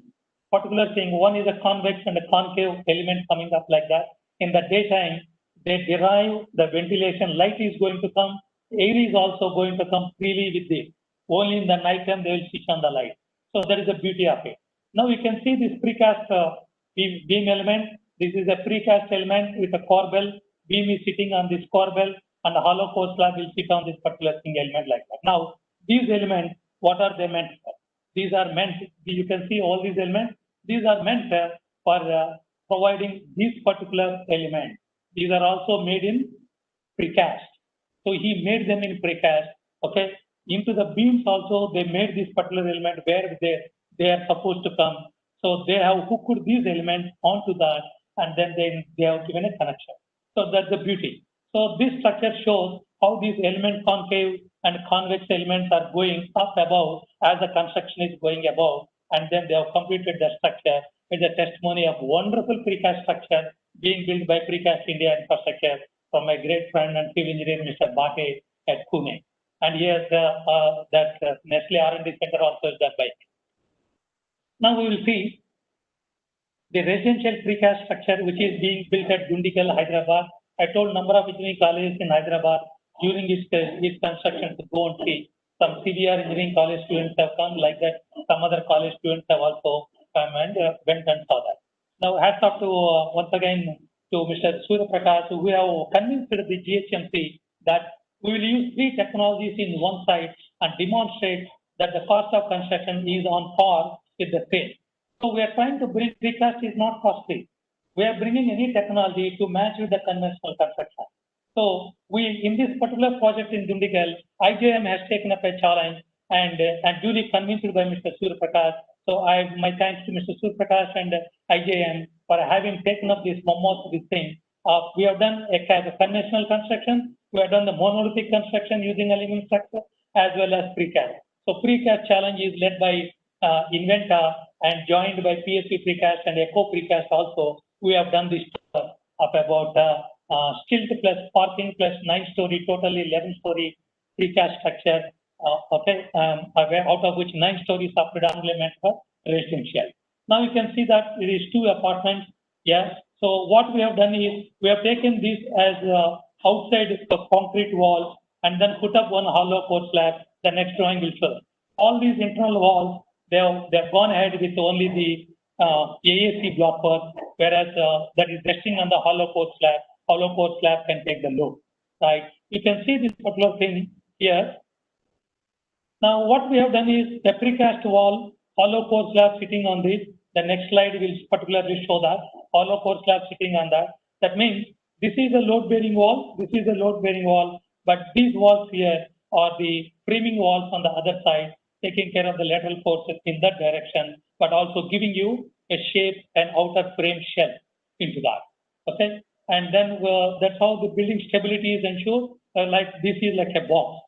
particular thing, one is a convex and a concave element coming up like that. In the daytime, they derive the ventilation, light is going to come, air is also going to come freely with this. Only in the night time, they will switch on the light. So that is the beauty of it. Now you can see this precast beam element. This is a precast element with a corbel. Beam is sitting on this corbel and the hollow core slab will sit on this particular thing element like that. Now, these elements, what are they meant for? These are meant, you can see all these elements, these are meant for providing this particular element. These are also made in precast. So he made them in precast, okay? Into the beams also, they made this particular element where they are supposed to come. So they have hooked these elements onto that and then they have given a connection. So that's the beauty. So this structure shows how these element concave and convex elements are going up above as the construction is going above, and then they have completed the structure with a testimony of wonderful precast structure being built by Precast India Infrastructure from my great friend and civil engineer Mr. Bate at Pune. And here that Nestle R&D Center also is done by me. Now we will see the residential precast structure which is being built at Dundigal, Hyderabad. I told number of engineering colleges in Hyderabad during its construction to go and see. Some CBR engineering college students have come like that. Some other college students have also come and went and saw that. Now hats off to once again to Mr. Surya Prakash, who have convinced the GHMC that we will use 3 technologies in one site and demonstrate that the cost of construction is on par with the same. So we are trying to bring precast is not costly. We are bringing any technology to match with the conventional construction. So we, in this particular project in Dundigal, IJM has taken up a challenge and duly convinced by Mr. Surya Prakash. So my thanks to Mr. Surya Prakash and IJM for having taken up this this thing. We have done a conventional construction. We have done the monolithic construction using aluminum structure as well as precast. So precast challenge is led by Inventa and joined by PSC Precast and Eco Precast also. We have done this of about stilt plus parking plus 9-story, totally 11-story precast structure. Out of which 9 stories are predominantly meant for residential. Now you can see that it is 2 apartments. Yes. So what we have done is we have taken this as outside the concrete wall and then put up one hollow core slab. The next drawing will show. All these internal walls, they have gone ahead with only the AAC block work, whereas that is resting on the hollow core slab. Hollow core slab can take the load. Right. You can see this particular thing here. Now what we have done is the precast wall, hollow core slab sitting on this. The next slide will particularly show that hollow core slab sitting on that. That means this is a load bearing wall. This is a load bearing wall, but these walls here are the framing walls on the other side, taking care of the lateral forces in that direction, but also giving you a shape and outer frame shell into that. Okay, and then that's how the building stability is ensured. Like this is like a box.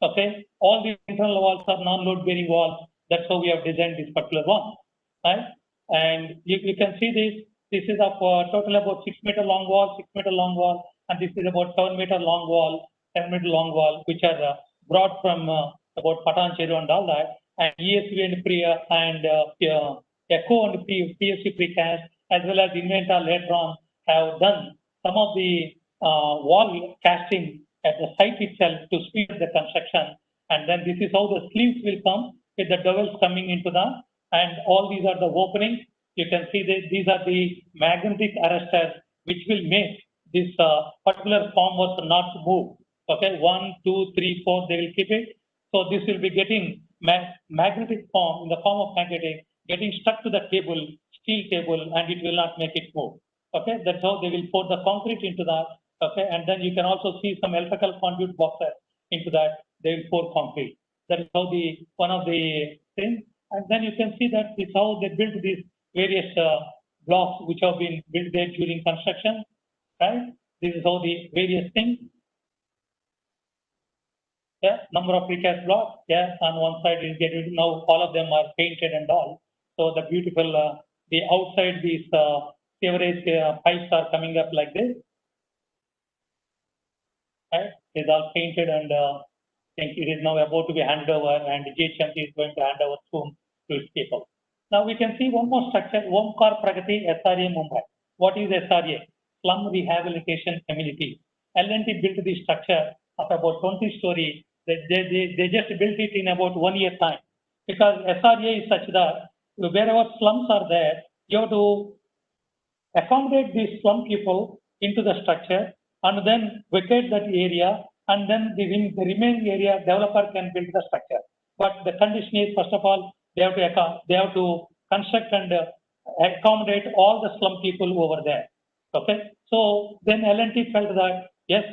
Okay, all the internal walls are non-load bearing walls. That's how we have designed this particular one, right? And you can see this. This is a total about 6 meter long wall, 6 meter long wall, and this is about 7 meter long wall, 7 meter long wall, which are brought from about Patancheru and all that. And ESV and Priya and Echo and PSC Precast, as well as Inventa later on, have done some of the wall casting at the site itself to speed up the construction. And then this is how the sleeves will come with the dowels coming into them. And all these are the openings. You can see that these are the magnetic arresters which will make this particular formwork not to move. Okay, 1, 2, 3, 4, they will keep it. So this will be getting magnetic form, in the form of magnetic, getting stuck to the table, steel table, and it will not make it move. Okay, that's how they will pour the concrete into that. Okay, and then you can also see some electrical conduit boxes into that. They will pour concrete. That is how one of the things. And then you can see that this is how they built these various blocks which have been built there during construction, right? This is how the various things. Yeah, number of precast blocks. Yeah, on one side is getting now all of them are painted and all. So the beautiful, the outside these sewerage pipes are coming up like this. Right, it's all painted and I think it is now about to be handed over, and GHMC is going to hand over soon to its people. Now we can see one more structure, Omkar Pragati SRA Mumbai. What is SRA? Slum Rehabilitation Community. L&T built this structure of about 20 story. They just built it in about 1 year time, because SRA is such that wherever slums are there, you have to accommodate these slum people into the structure and then vacate that area, and then the remaining area developer can build the structure. But the condition is, first of all, they have to construct and accommodate all the slum people over there. Okay, so then L&T felt that yes,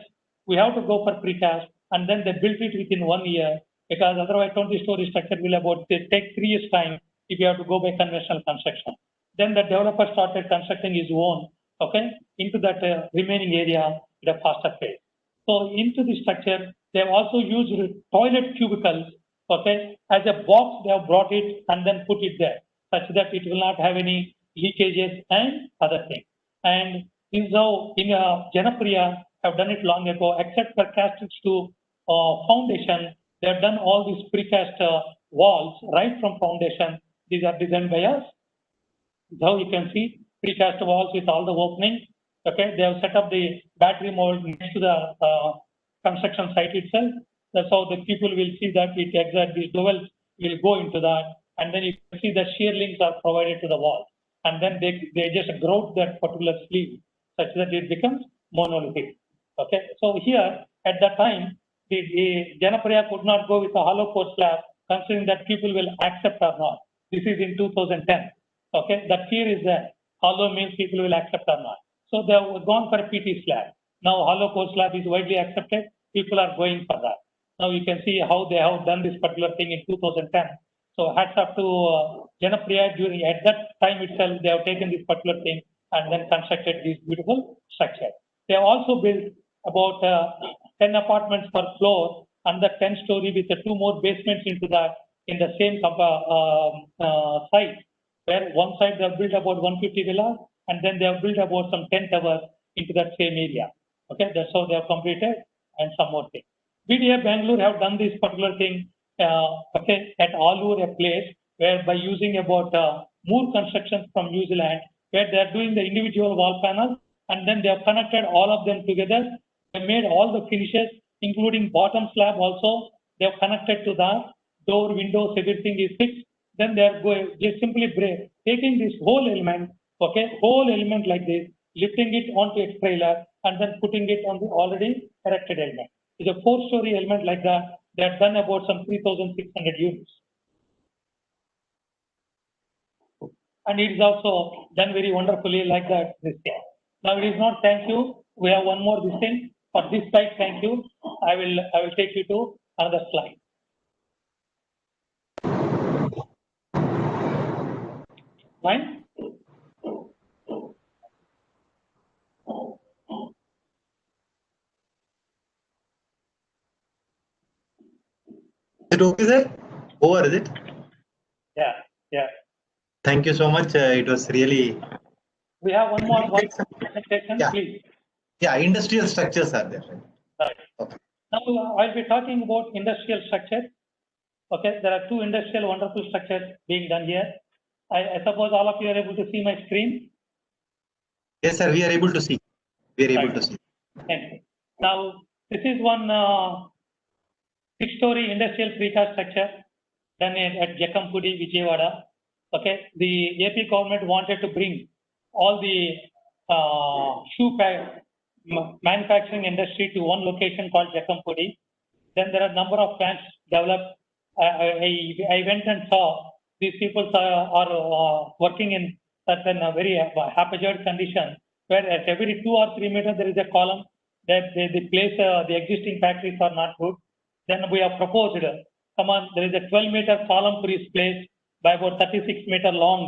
we have to go for precast, and then they built it within 1 year, because otherwise 20-story structure will take 3 years time if you have to go by conventional construction. Then the developer started constructing his own, okay, into that remaining area at a faster pace. So into the structure, they have also used toilet cubicles, okay, as a box. They have brought it and then put it there, such that it will not have any leakages and other things. And in Janapriya have done it long ago, except for castings to foundation. They have done all these precast walls right from foundation. These are designed by us. Now you can see precast walls with all the openings. Okay, they have set up the battery mold next to the construction site itself. That's how the people will see that it exactly the dowels will go into that, and then you can see the shear links are provided to the wall, and then they just grout that particular sleeve such that it becomes monolithic. Okay, so here at that time the Janapriya could not go with a hollow core slab, considering that people will accept or not. This is in 2010. Okay, that fear is there. Hollow means people will accept or not. So they have gone for a PT slab. Now hollow core slab is widely accepted. People are going for that. Now you can see how they have done this particular thing in 2010. So hats off to Janapriya. During at that time itself, they have taken this particular thing and then constructed this beautiful structure. They have also built about 10 apartments per floor, and the 10-story with the 2 more basements into that in the same site. Where one side they have built about 150 villas, and then they have built about some 10 towers into that same area. Okay, that's how they have completed, and some more things. BDA Bangalore have done this particular thing, okay, at Alur, a place where by using about Moore Constructions from New Zealand, where they are doing the individual wall panels, and then they have connected all of them together. They made all the finishes, including bottom slab also. They have connected to that. Door, windows, everything is fixed. Then they are going, just simply taking this whole element, okay, whole element like this, lifting it onto a trailer, and then putting it on the already erected element. It's a 4-story element like that. They have done about some 3,600 units. And it is also done very wonderfully like that, this thing. Now it is not thank you. We have one more this thing. For this side, thank you. I will take you to another slide. Fine? Is it okay, sir? Over, is it? Yeah, yeah. Thank you so much. It was really. We have one more presentation, Yeah. please. Yeah, industrial structures are there. Right. Okay. Now I'll be talking about industrial structure. Okay, there are 2 industrial wonderful structures being done here. I suppose all of you are able to see my screen. Yes, sir. We are able to see. We are able to see. Thank you. Now this is one 6-story industrial precast structure done at Jakampudi, Vijayawada. Okay, the AP government wanted to bring all the shoe manufacturing industry to one location called Jakampudi. Then there are a number of plants developed. I went and saw these people are working in certain very haphazard condition, where at every 2 or 3 meters there is a column that the place the existing factories are not good. Then we have proposed, come on, there is a 12-meter column to be placed by about 36 meter long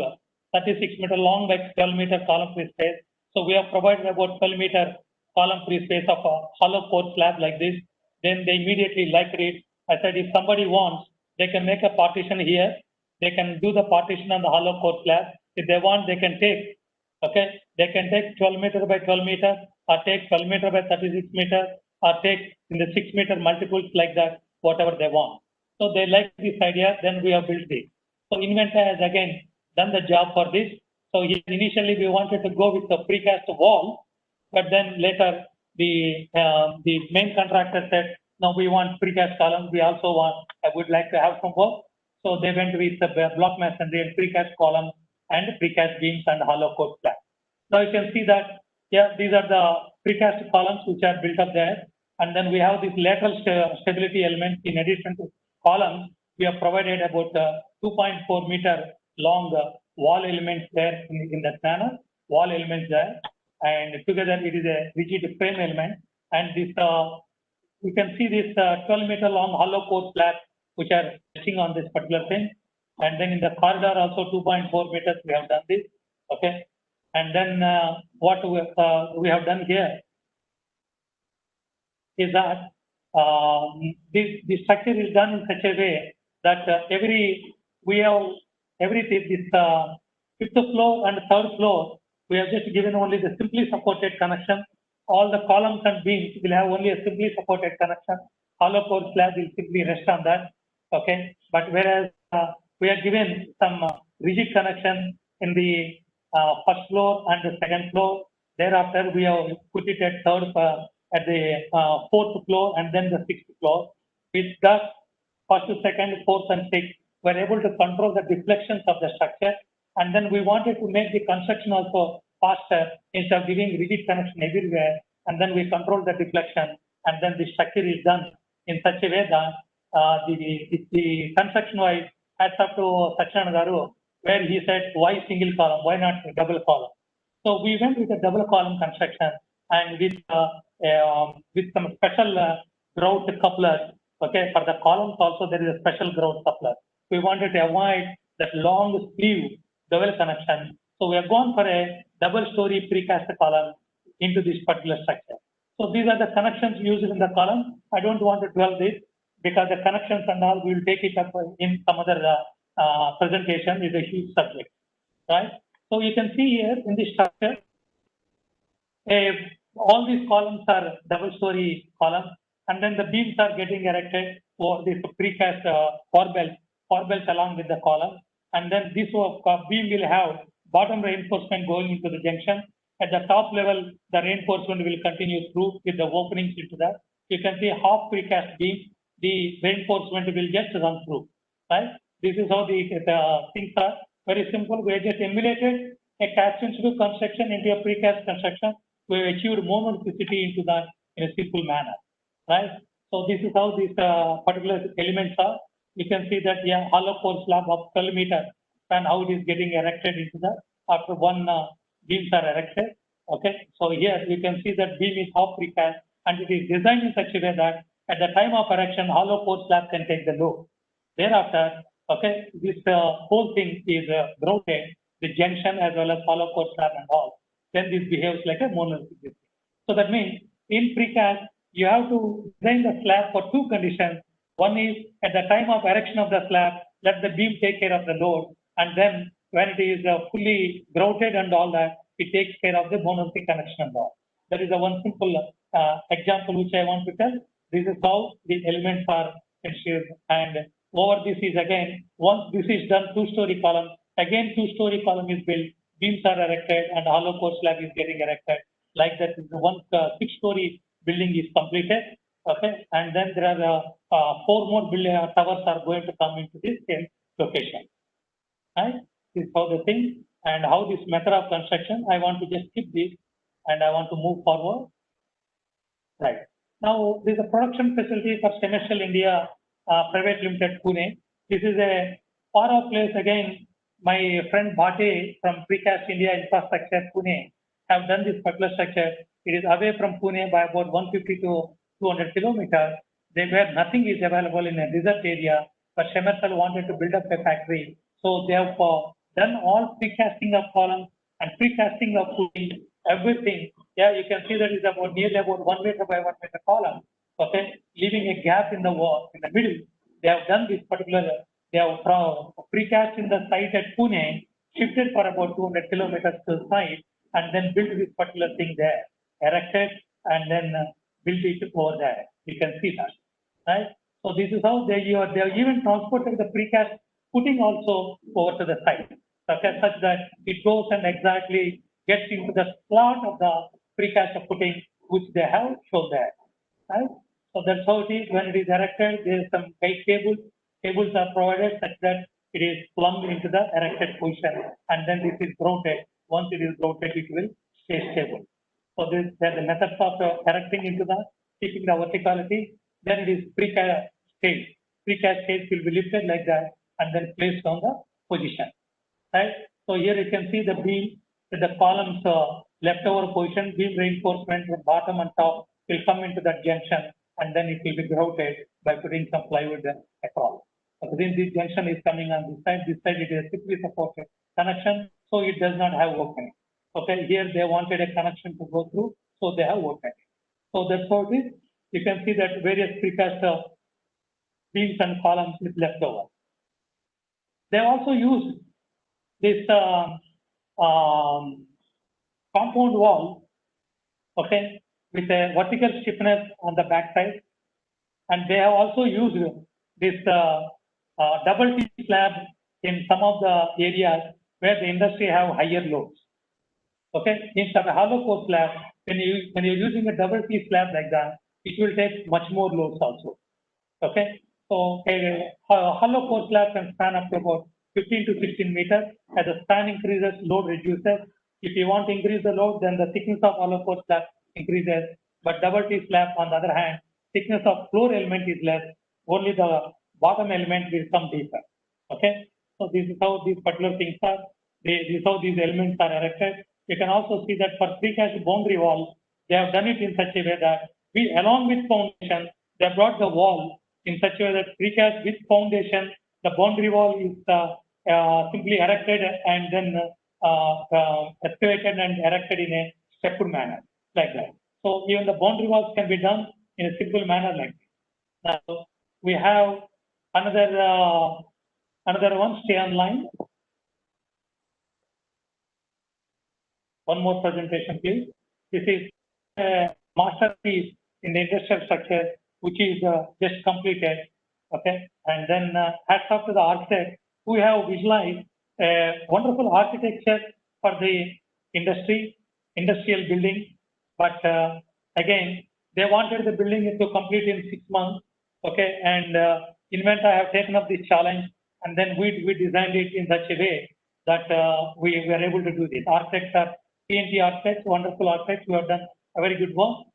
by 12-meter column to be placed. So we have provided about 12-meter column free space of a hollow core slab like this. Then they immediately liked it. I said, if somebody wants, they can make a partition here. They can do the partition on the hollow core slab. If they want, they can take, okay, they can take 12 meter by 12 meter, or take 12 meter by 36 meter, or take in the 6 meter multiples like that, whatever they want. So they like this idea, then we have built this. So Inventa has again done the job for this. So initially we wanted to go with the precast wall, but then later the main contractor said, no, we want precast columns. We also want, I would like to have some work. So they went with the block masonry and precast columns and precast beams and hollow core slab. Now you can see that, yeah, these are the precast columns which are built up there. And then we have these lateral stability elements in addition to columns. We have provided about 2.4 meter long wall elements there in that manner, wall elements there. And together it is a rigid frame element. And this, you can see this 12 meter long hollow core slab which are resting on this particular thing. And then in the corridor also 2.4 meters we have done this, okay. And then what we have done here is that this structure is done in such a way that this fifth floor and third floor, we have just given only the simply supported connection. All the columns and beams will have only a simply supported connection. Hollow core slab will simply rest on that, okay. But whereas we are given some rigid connection in the first floor and the second floor. Thereafter, we have put it at the fourth floor and then the sixth floor. With that, first, second, fourth, and sixth, we're able to control the deflections of the structure. And then we wanted to make the construction also faster instead of giving rigid connection everywhere. And then we control the deflection. And then the structure is done in such a way that the construction-wise adds up to Satyana Garu, where he said, why single column? Why not double column? So we went with a double column construction and with some special grout couplers. Okay, for the columns also there is a special grout coupler. We wanted to avoid that long sleeve double connection. So we have gone for a double story precast column into this particular structure. So these are the connections used in the column. I don't want to dwell this because the connections and all we will take it up in some other presentation. Is a huge subject, right? So you can see here in this structure, all these columns are double story columns, and then the beams are getting erected for this precast core belts along with the column. And then this beam will have bottom reinforcement going into the junction. At the top level, the reinforcement will continue through with the openings into that. You can see half precast beam, the reinforcement will just run through, right? This is how the things are very simple. We just emulated a cast institute construction into a precast construction. We achieved monotonicity into that in a simple manner, right? So this is how these particular elements are. You can see that, yeah, hollow core slab of 12 meters and how it is getting erected into that after one beams are erected. Okay, so here you can see that beam is half precast and it is designed in such a way that at the time of erection, hollow core slab can take the load. Thereafter, okay, this whole thing is grouted, the junction as well as hollow core slab and all. Then this behaves like a monolithic. So that means in precast, you have to design the slab for two conditions. One is at the time of erection of the slab, let the beam take care of the load. And then when it is fully grouted and all that, it takes care of the monolithic connection and all. That is a one simple example which I want to tell. This is how the elements are ensured. And over this is again, once this is done, two-story column, again two-story column is built, beams are erected and hollow core slab is getting erected. Like that, once six-story building is completed, okay, and then there are four more building towers are going to come into this same location. Right? This is how the thing and how this method of construction. I want to just skip this and I want to move forward. Right. Now, this is a production facility for Semestral India Private Limited, Pune. This is a far-off place. Again, my friend Bhate from Precast India Infrastructure, Pune, have done this particular structure. It is away from Pune by about 150 to 200 kilometers. Where nothing is available in a desert area, but Semerthal wanted to build up a factory. So they have done all precasting of columns and precasting of footing everything. Yeah, you can see that is about nearly about 1 meter by 1 meter column. Okay, leaving a gap in the wall in the middle. They have done this particular. They have precast in the site at Pune, shifted for about 200 kilometers to the site, and then built this particular thing there, erected, and then built it over there. You can see that, right? So this is how they have even transported the precast footing also over to the site, okay, such that it goes and exactly gets into the slot of the precast footing which they have shown there, right? So that's how it is when it is erected. There is some guide cables. Cables are provided such that it is plumbed into the erected position, and then this is grouted. Once it is grouted, it will stay stable. So this are the methods of erecting into the keeping the verticality. Then it is precast stage. Precast stage will be lifted like that and then placed on the position, right? So here you can see the beam with the columns leftover position, beam reinforcement from bottom and top will come into that junction, and then it will be grouted by putting some plywood across. So then this junction is coming on this side it is strictly supported connection, so it does not have opening. Okay, here they wanted a connection to go through, so they have opened. So that's how it is. You can see that various precast beams and columns is left over. They also used this compound wall, okay, with a vertical stiffness on the back side, and they have also used this double T slab in some of the areas where the industry have higher loads. Okay, instead of a hollow core slab, when you're using a double T slab like that, it will take much more loads also. Okay, so a hollow core slab can span up to about 15 to 16 meters. As the span increases, load reduces. If you want to increase the load, then the thickness of hollow core slab increases. But double T slab, on the other hand, thickness of floor element is less. Only the bottom element will come deeper. Okay, so this is how these particular things are. This is how these elements are erected. You can also see that for precast boundary wall, they have done it in such a way that along with foundation, they brought the wall in such a way that precast with foundation, the boundary wall is simply erected and then excavated and erected in a stepped manner like that. So even the boundary walls can be done in a simple manner like this. Now we have another one. Stay online. One more presentation, please. This is a masterpiece in the industrial structure, which is just completed. Okay, and then hats off to the architect who have visualized a wonderful architecture for the industrial building. But again, they wanted the building to complete in 6 months. Okay, and Inventa have taken up this challenge, and then we designed it in such a way that we were able to do this. Architects are TNT architects, wonderful architects who have done a very good work.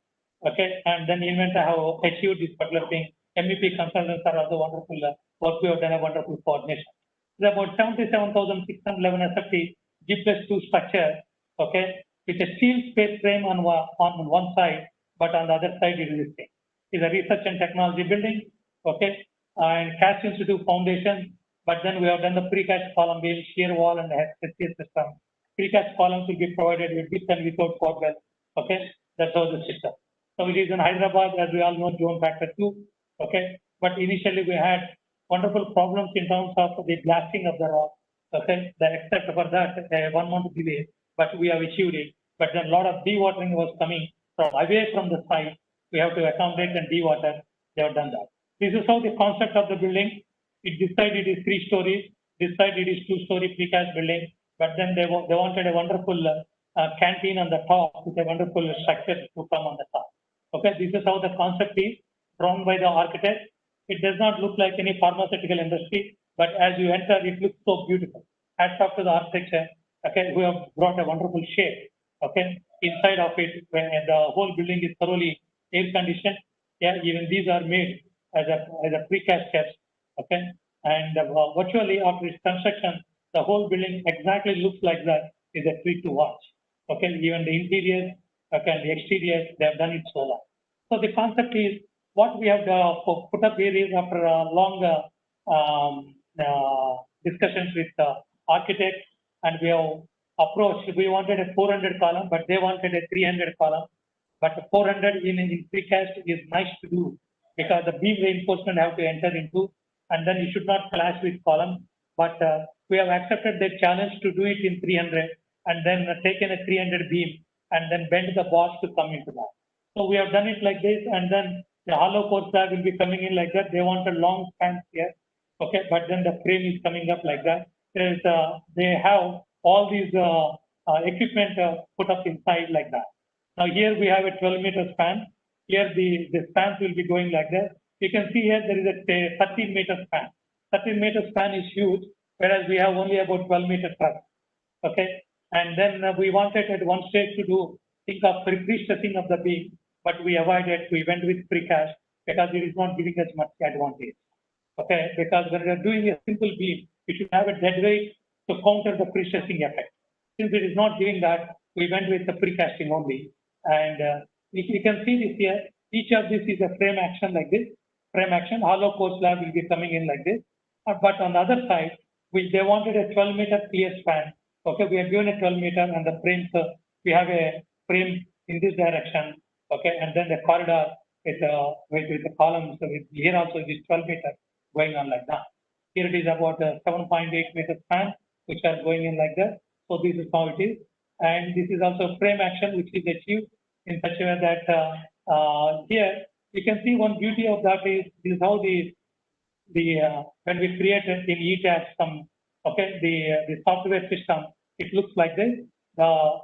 Okay, and then Inventa have achieved this particular thing. MEP consultants are also wonderful work. We have done a wonderful coordination. It's about 77,611 SFT G+2 structure. Okay, with a steel space frame on one side, but on the other side it is the same. It's a research and technology building. Okay, and Cass Institute Foundation. But then we have done the precast column beam, shear wall, and HCS system. Precast columns will be provided with and without cordwell. Okay, that's how the system. So it is in Hyderabad, as we all know, zone factor 2. Okay, but initially we had wonderful problems in terms of the blasting of the rock. Okay, except for that 1 month delay, but we have achieved it. But then a lot of dewatering was coming from away from the site. We have to accommodate and dewater. They have done that. This is how the concept of the building. This side it is 3 stories. This side it is 2-story precast building. But then they wanted a wonderful canteen on the top with a wonderful structure to come on the top. Okay, this is how the concept is drawn by the architect. It does not look like any pharmaceutical industry, but as you enter, it looks so beautiful. Hats off to the architecture. Okay, we have brought a wonderful shape. Okay, inside of it, when the whole building is thoroughly air conditioned. Yeah, even these are made as a precast steps. Okay, and virtually after its construction, the whole building exactly looks like that. Is a treat to watch. Okay, even the interiors, okay, and the exteriors, they have done it so well. So the concept is what we have put up here is after long discussions with architects, and we have approached. We wanted a 400 column, but they wanted a 300 column. But 400 in precast is nice to do because the beam reinforcement have to enter into, and then it should not clash with column. But we have accepted the challenge to do it in 300 and then taken a 300 beam and then bend the boss to come into that. So we have done it like this, and then the hollow core slab will be coming in like that. They want a long span here, okay, but then the frame is coming up like that. They have all these equipment put up inside like that. Now here we have a 12-meter span. Here the spans will be going like that. You can see here there is a 13-meter span. 13-meter span is huge, whereas we have only about 12-meter truss. Okay, and then we wanted at one stage to think of pre-stressing of the beam, but we avoided. We went with precast because it is not giving us much advantage. Okay, because when we are doing a simple beam, we should have a dead weight to counter the pre-stressing effect. Since it is not giving that, we went with the precasting only. And you can see this here. Each of this is a frame action like this. Frame action, hollow core slab will be coming in like this. But on the other side, they wanted a 12-meter clear span. Okay, we are given a 12-meter, and the frames, we have a frame in this direction. Okay, and then the corridor with the columns. So here also it is 12-meter going on like that. Here it is about a 7.8-meter span, which are going in like that. So this is how it is. And this is also frame action, which is achieved in such a way that here you can see one beauty of that is how the when we created in ETAP some, okay, the software system, it looks like this. The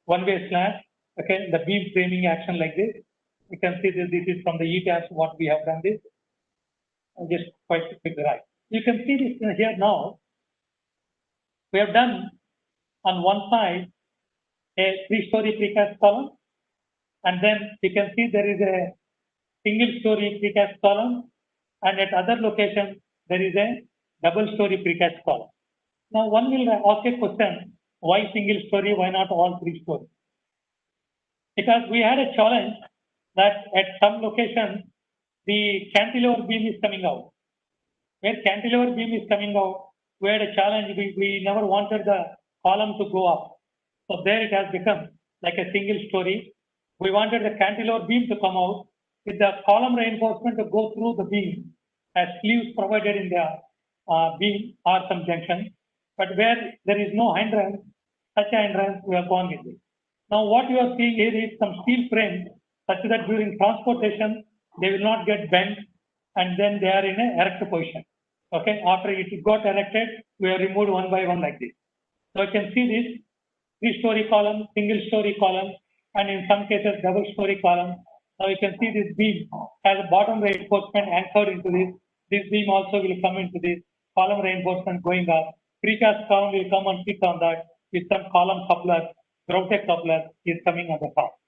one-way slab, okay, the beam framing action like this. You can see that this is from the ETAP what we have done this. I'll just quite quick right. You can see this here now. We have done on one side a 3-story precast column, and then you can see there is a single-story precast column, and at other locations there is a double-story precast column. Now one will ask a question: why single-story? Why not all 3 stories? Because we had a challenge that at some locations the cantilever beam is coming out. Where cantilever beam is coming out, we had a challenge. We never wanted the column to go up. So there it has become like a single story. We wanted the cantilever beam to come out with the column reinforcement to go through the beam as sleeves provided in the beam or some junction. But where there is no hindrance, such a hindrance, we have gone with it. Now what you are seeing here is some steel frames such that during transportation, they will not get bent and then they are in an erect position. Okay, after it got erected, we have removed one by one like this. So you can see this 3-story column, single-story column, and in some cases double-story column. Now you can see this beam has a bottom reinforcement anchored into this. This beam also will come into this column reinforcement going up. Precast column will come and fit on that with some column coupler, grouted coupler is coming on the top.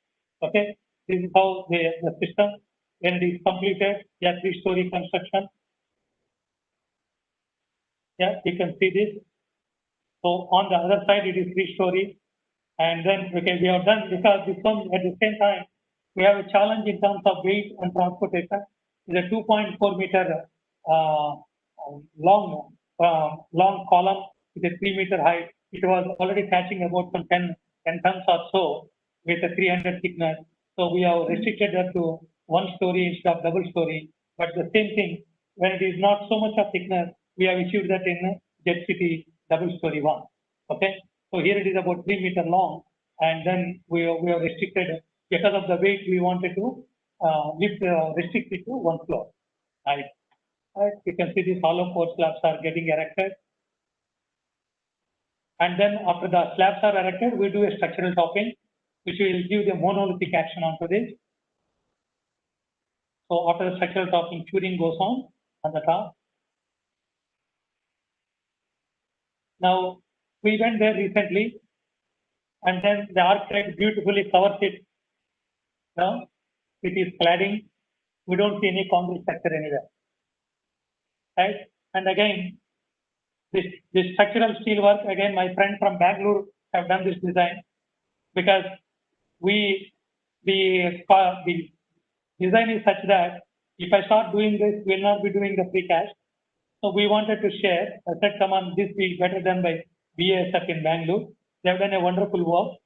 Okay, this is how the system, when it is completed, 3-story construction. Yeah, you can see this. So on the other side, it is 3-story. And then, okay, we have done, because this one at the same time, we have a challenge in terms of weight and transportation. It's a 2.4 meter long column with a 3 meter height. It was already catching about some 10 tons or so with a 300 thickness. So we have restricted that to 1 story instead of double story. But the same thing, when it is not so much of thickness, we have issued that in Jet City double story 1. Okay. So here it is about 3 meter long, and then we have restricted because of the weight. We wanted to restrict it to 1 floor. Right. Right. You can see these hollow core slabs are getting erected, and then after the slabs are erected, we do a structural topping, which will give the monolithic action onto this. So after the structural topping, curing goes on the top. Now we went there recently, and then the architect beautifully covers it. Now it is cladding. We don't see any concrete structure anywhere. Right? And again, this structural steel work, again, my friend from Bangalore have done this design, because the design is such that if I start doing this, we'll not be doing the precast. So we wanted to share. I said, come on, this will be better done by BASF in Bangalore. They have done a wonderful work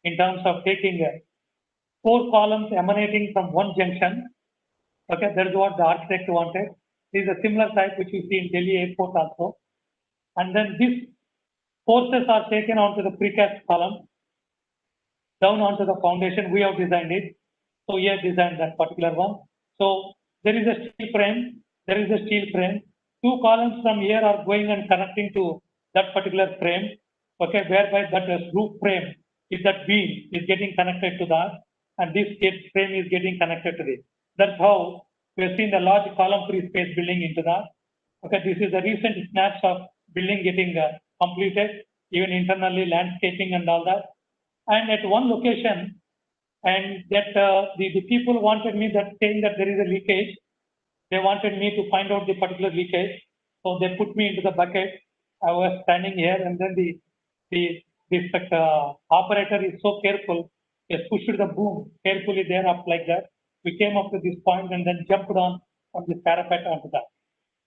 in terms of taking 4 columns emanating from one junction. Okay, that is what the architect wanted. This is a similar type which you see in Delhi airport also. And then these forces are taken onto the precast column, down onto the foundation. We have designed it. So we have designed that particular one. So there is a steel frame. There is a steel frame. 2 columns from here are going and connecting to that particular frame. Okay, whereby that roof frame is that beam is getting connected to that, and this frame is getting connected to this. That's how we have seen the large column free space building into that. Okay, this is the recent snaps of building getting completed, even internally landscaping and all that. And at one location, and that the people wanted me that saying that there is a leakage. They wanted me to find out the particular leakage. So they put me into the bucket. I was standing here, and then the operator is so careful. He pushed the boom carefully there up like that. We came up to this point and then jumped on from this parapet onto that.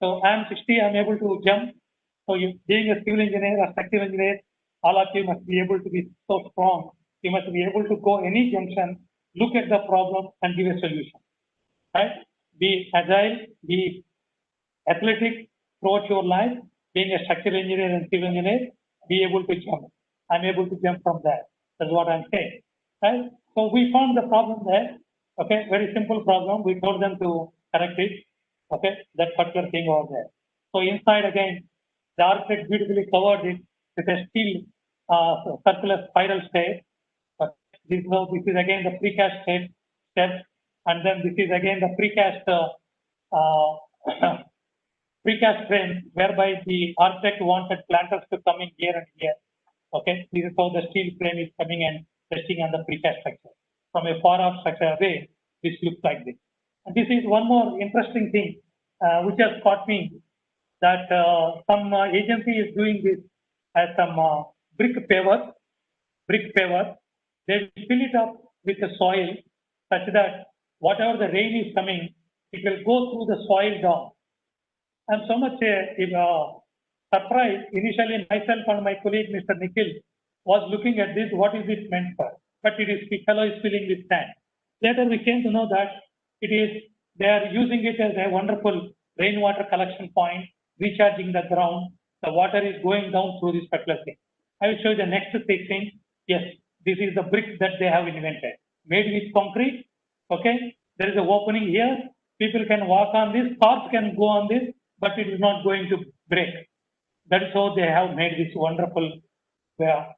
So I'm 60, I'm able to jump. So you, being a civil engineer, a structural engineer, all of you must be able to be so strong. You must be able to go any junction, look at the problem and give a solution. Right? Be agile, be athletic throughout your life. Being a structural engineer and civil engineer, be able to jump. I'm able to jump from there. That's what I'm saying. Right? So we found the problem there. Okay, very simple problem. We told them to correct it. Okay, that particular thing over there. So inside again, the architect beautifully covered it with a steel circular spiral stairs. This is again the precast step, and then this is again the precast precast frame, whereby the architect wanted planters to come in here and here. Okay, this is how the steel frame is coming and resting on the precast structure. From a far off structure away, this looks like this. And this is one more interesting thing which has caught me, that some agency is doing this as some brick pavers. They fill it up with the soil such that whatever the rain is coming, it will go through the soil down. I'm so much surprised. Initially, myself and my colleague, Mr. Nikhil, was looking at this, what is it meant for? But it is, the fellow is filling with sand. Later, we came to know that it is, they are using it as a wonderful rainwater collection point, recharging the ground. The water is going down through this particular thing. I will show you the next thing. Yes, this is the brick that they have invented, made with concrete. Okay, there is an opening here. People can walk on this, cars can go on this, but it is not going to break. That is how they have made this wonderful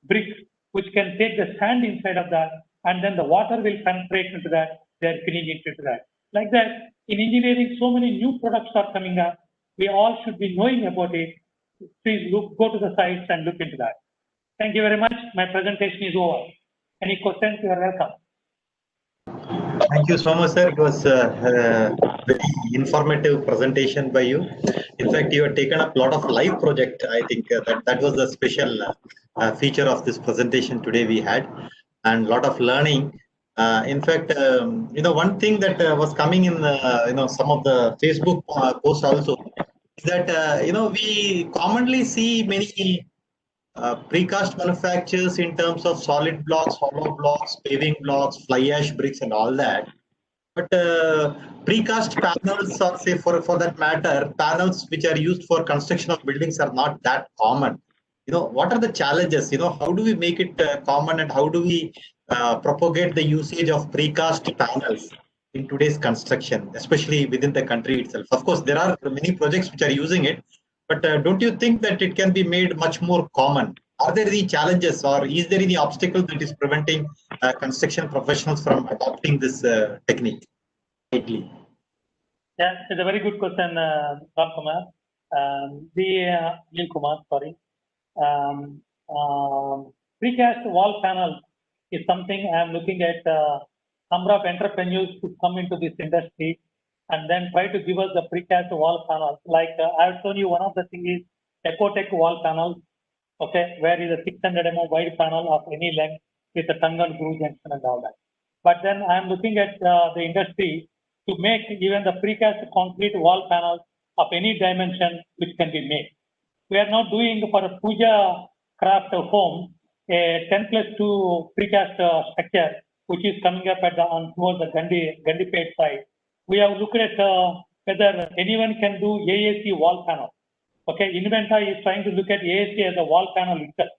brick, which can take the sand inside of that, and then the water will penetrate into that. They are filling it into that. Like that, in engineering, so many new products are coming up. We all should be knowing about it. Please go to the sites and look into that. Thank you very much. My presentation is over. Any questions? You are welcome. Thank you so much, sir. It was a very informative presentation by you. In fact, you have taken up a lot of live project. I think that was the special feature of this presentation today we had, and a lot of learning. In fact, one thing that was coming in, some of the Facebook posts also is that, we commonly see many precast manufacturers in terms of solid blocks, hollow blocks, paving blocks, fly ash bricks, and all that. But precast panels, or say for that matter, panels which are used for construction of buildings are not that common. What are the challenges? How do we make it common, and how do we propagate the usage of precast panels in today's construction, especially within the country itself? Of course, there are many projects which are using it, but don't you think that it can be made much more common? Are there any challenges, or is there any obstacle that is preventing construction professionals from adopting this technique? Yeah, it's a very good question, Ram Kumar. Neil Kumar, sorry. Precast wall panels is something I am looking at. Number of entrepreneurs to come into this industry and then try to give us the precast wall panels. Like I've shown you, one of the things is Ecotech wall panels. Okay, where is a 600 mm wide panel of any length with a tongue and groove junction and all that. But then I'm looking at the industry to make even the precast concrete wall panels of any dimension which can be made. We are not doing for a puja craft home. a 10+2 precast structure, which is coming up at towards the Gandipet side. We have looked at whether anyone can do AAC wall panel. Okay, Inventa is trying to look at AAC as a wall panel itself.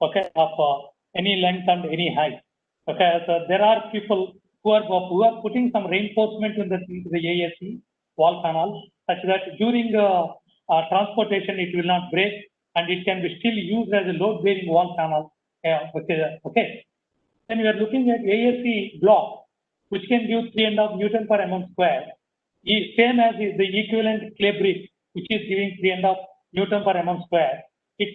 Okay, of any length and any height. Okay, so there are people who are putting some reinforcement into the AAC wall panel, such that during transportation it will not break and it can be still used as a load-bearing wall panel. Okay. Then we are looking at AAC block, which can give 3.5 Newton per mm square, same as the equivalent clay brick, which is giving 3.5 Newton per mm square.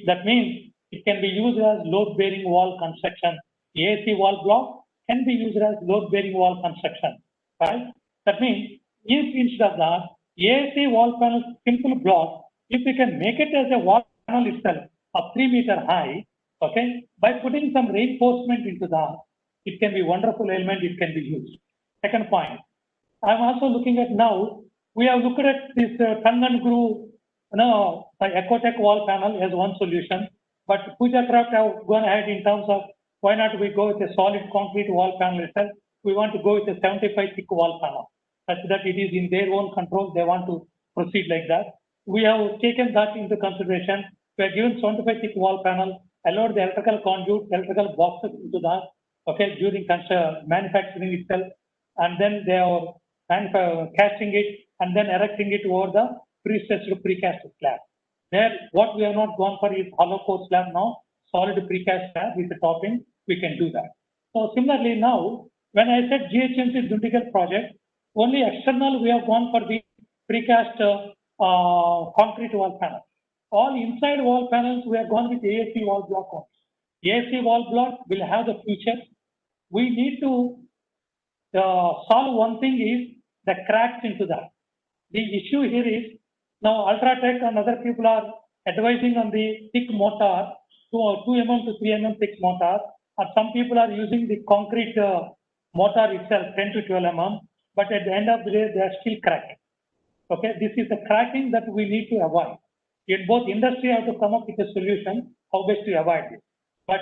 That means it can be used as load-bearing wall construction. AAC wall block can be used as load-bearing wall construction, right? That means if instead of that, AAC wall panel simple block, if we can make it as a wall panel itself of 3 meter high, okay, by putting some reinforcement into that, it can be wonderful element, it can be used. Second point, I'm also looking at now, we have looked at this tongue and groove, Ecotech wall panel as one solution, but Puja Craft have gone ahead in terms of why not we go with a solid concrete wall panel itself. We want to go with a 75 thick wall panel, such that it is in their own control. They want to proceed like that. We have taken that into consideration. We have given 75 thick wall panel, allowed the electrical conduit, electrical boxes into that, okay, during manufacturing itself, and then they are casting it and then erecting it over the pre-stressed precast slab. There, what we have not gone for is hollow core slab now, solid precast slab with the topping, we can do that. So similarly now, when I said GHMC Dundigal project, only external we have gone for the precast concrete wall panel. All inside wall panels, we have gone with AAC wall block. AAC wall block will have the features. We need to solve one thing is the cracks into that. The issue here is now Ultratech and other people are advising on the thick mortar, 2 mm to 3 mm thick mortar, and some people are using the concrete mortar itself, 10 to 12 mm, but at the end of the day, they are still cracking. Okay, this is the cracking that we need to avoid. In both industry have to come up with a solution how best to avoid this. But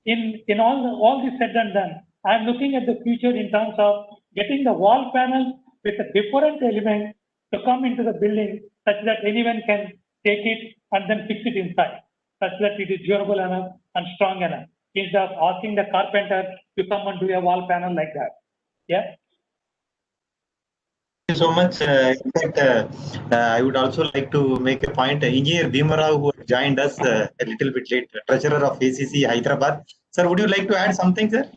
in all this said and done, I'm looking at the future in terms of getting the wall panels with a different element to come into the building such that anyone can take it and then fix it inside, such that it is durable enough and strong enough, instead of asking the carpenter to come and do a wall panel like that. Yeah. Thank you so much. In fact, I would also like to make a point. Engineer Bhimarao, who joined us a little bit late, treasurer of ACC Hyderabad. Sir, would you like to add something, sir?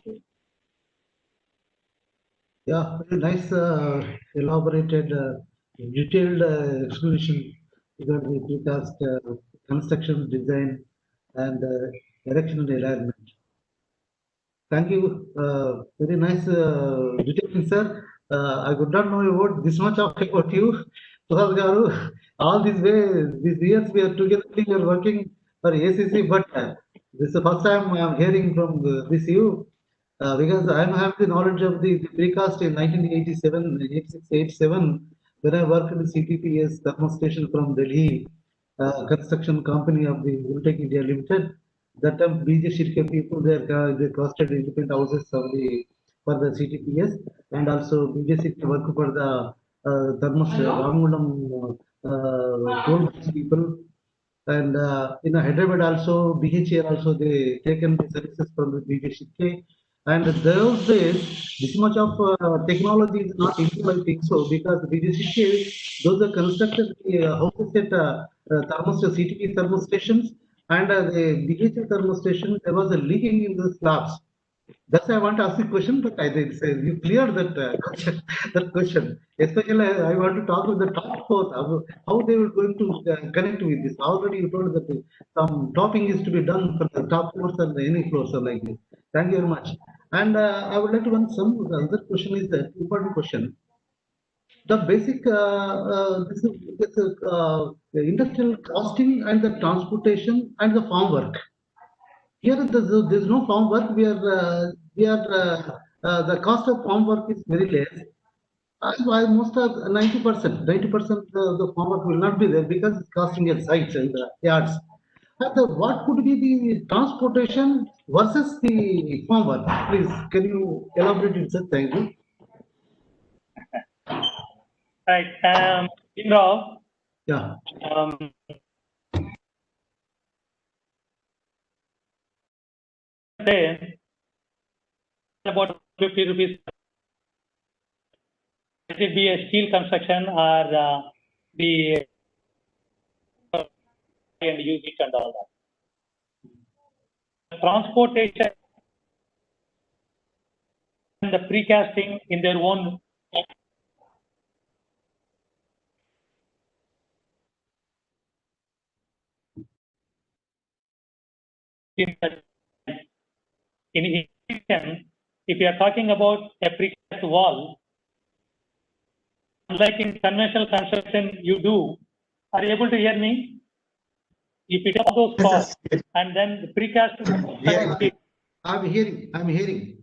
Yeah, very nice, elaborated, detailed explanation regarding the precast construction, design, and erection and alignment. Thank you. Very nice detailing, sir. I could not know about this much about you. Suhas Garu, all these years we are together, we are working for ACC, but this is the first time I am hearing from this you. Because I have the knowledge of the precast in 1987, 86, 87, when I worked in the CTPS thermostation from Delhi, construction company of the Ultech India Limited. That time, BJ Shirke people, they costed independent houses for the CTPS, and also BJ Shirke work for the Ramgulam toll people. And in Hyderabad also, BHR also, they taken the services from the BJ Shirke. And those days, this much of technology is not into, I think so, because BGCK, those are constructed houses at CTP thermostations, and the BHL thermostation, there was a leaking in the slabs. That's why I want to ask the question, but I think you cleared that question. Especially, I want to talk with the top floor, how they were going to connect with this. Already you told that some topping is to be done for the top floors and any floors are like this. Thank you very much. And I would like to ask the other question is the important question. The basic the industrial costing and the transportation and the farm work. Here there's no farm work. The cost of farm work is very less. Almost 90%. 90% of the farm work will not be there because it's costing at sites and yards. What could be the transportation versus the farmer? Please, can you elaborate it, sir? Thank you. Right. Bhimrao, Yeah. say about 50 rupees. Let it be a steel construction or the and use it and all that. Transportation and the precasting in their own in addition, if you are talking about a precast wall, unlike in conventional construction, you do. Are you able to hear me? If it all those costs and then the precast, Yeah, I'm hearing. I'm hearing.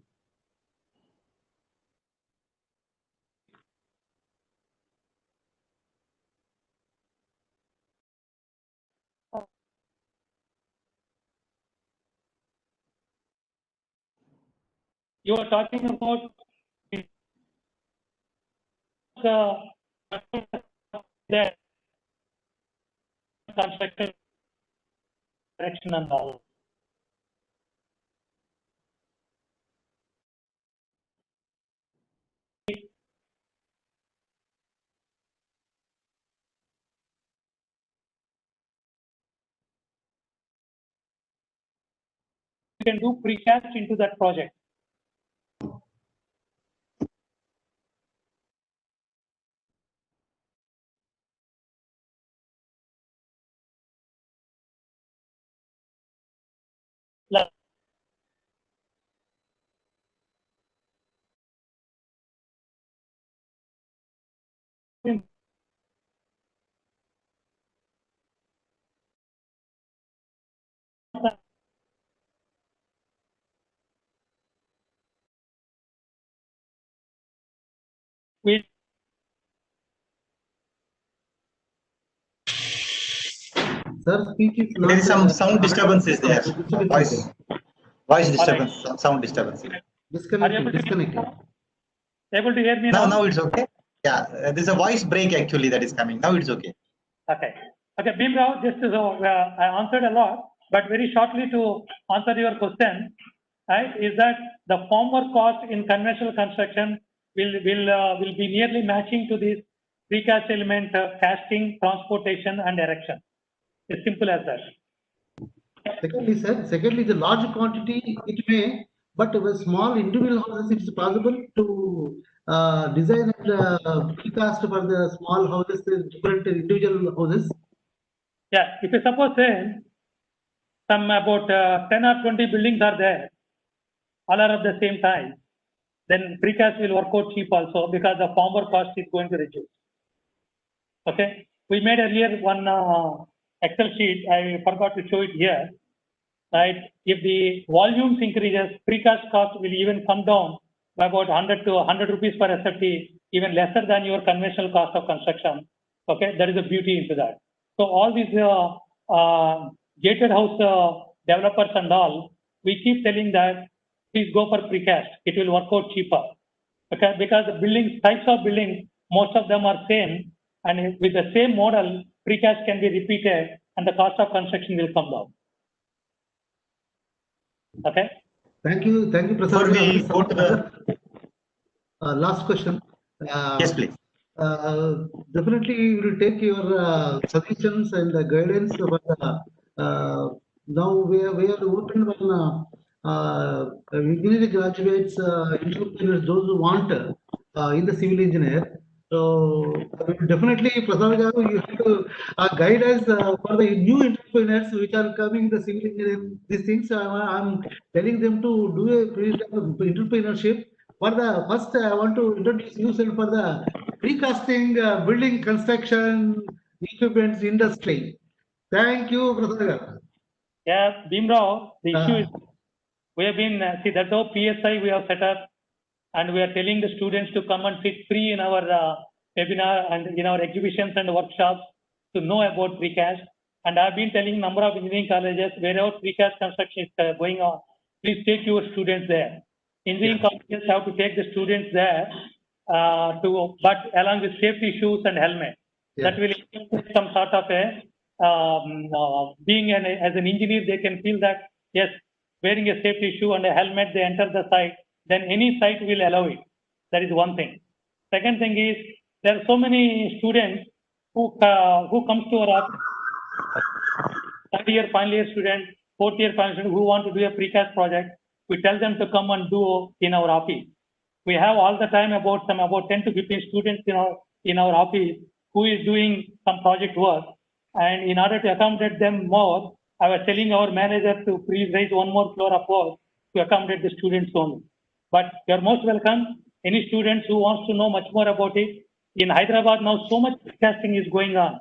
you are talking about the construction direction and all. You can do precast into that project. Like, we Sir, speech is not. There is some sound disturbance is there. Voice disturbance, Right. sound disturbance. Are you Disconnected. able to, Disconnected. able to hear me Now it's okay. Yeah, there's a voice break actually that is coming. Now it's okay. Okay. Okay, Bhimrao, just I answered a lot, but very shortly to answer your question, right, is that the former cost in conventional construction will be nearly matching to this precast element casting, transportation, and erection. It's simple as that. Secondly, sir, the large quantity it may, but with small individual houses, it's possible to design and precast for the small houses, the different individual houses. Yeah, if you suppose say some about 10 or 20 buildings are there, all are at the same time, then precast will work out cheap also because the former cost is going to reduce. Okay, we made earlier one Excel sheet. I forgot to show it here. Right, if the volumes increases, precast cost will even come down by about 100 to 100 rupees per SFT, even lesser than your conventional cost of construction. Okay, there is a beauty into that. So all these gated house developers and all, we keep telling that please go for precast. It will work out cheaper. Okay, because the buildings, types of buildings, most of them are same, and with the same model, precast can be repeated, and the cost of construction will come down. Okay. Thank you, Prasad. Before we go to the last question. yes, please. Definitely, we will take your suggestions and guidance. Now we are open when engineering graduates, entrepreneurs, those who want in the civil engineer. So definitely, Prasad Garu, you have to guide us for the new entrepreneurs which are coming in the civil engineering. These things I'm telling them to do a entrepreneurship. For the first, I want to introduce you sir, for the precasting, building, construction, equipments industry. Thank you, Prasad. Yeah, Bhimrao, the issue is we have been, see, that's how PSI we have set up, and we are telling the students to come and sit free in our webinar and in our exhibitions and workshops to know about precast. And I've been telling number of engineering colleges, wherever precast construction is going on, please take your students there. Engineering colleges have to take the students there, but along with safety shoes and helmet. Yeah. That will include some sort of a, being as an engineer, they can feel that, yes, wearing a safety shoe and a helmet, they enter the site, then any site will allow it. That is one thing. Second thing is, there are so many students who comes to our office, third year, final year student, fourth year final student who want to do a precast project. We tell them to come and do in our office. We have all the time about 10 to 15 students in our office who is doing some project work. And in order to accommodate them more, I was telling our manager to please raise one more floor of work to accommodate the students only. But you are most welcome. Any students who wants to know much more about it. In Hyderabad now, so much precasting is going on.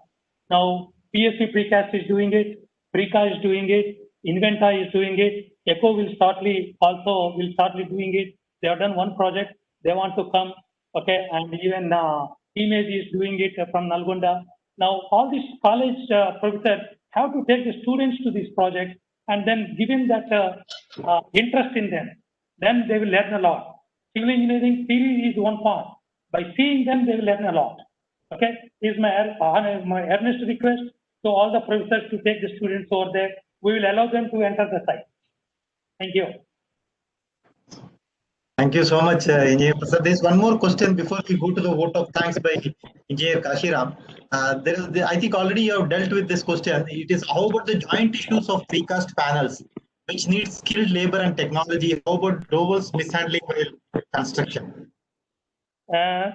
Now, PSP Precast is doing it, Precast is doing it, Inventa is doing it, ECHO will shortly doing it. They have done one project, they want to come, okay, and even Image is doing it from Nalgonda. Now, all these college professors have to take the students to this project and then given that interest in them, then they will learn a lot. Civil engineering theory is one part. By seeing them, they will learn a lot. Okay, is my earnest request to all the professors to take the students over there. We will allow them to enter the site. Thank you. Thank you so much, Engineer Prasad. There's one more question before we go to the vote of thanks by Engineer Kashiram. I think already you have dealt with this question. It is how about the joint issues of precast panels, which need skilled labor and technology? How about Dover's mishandling while construction?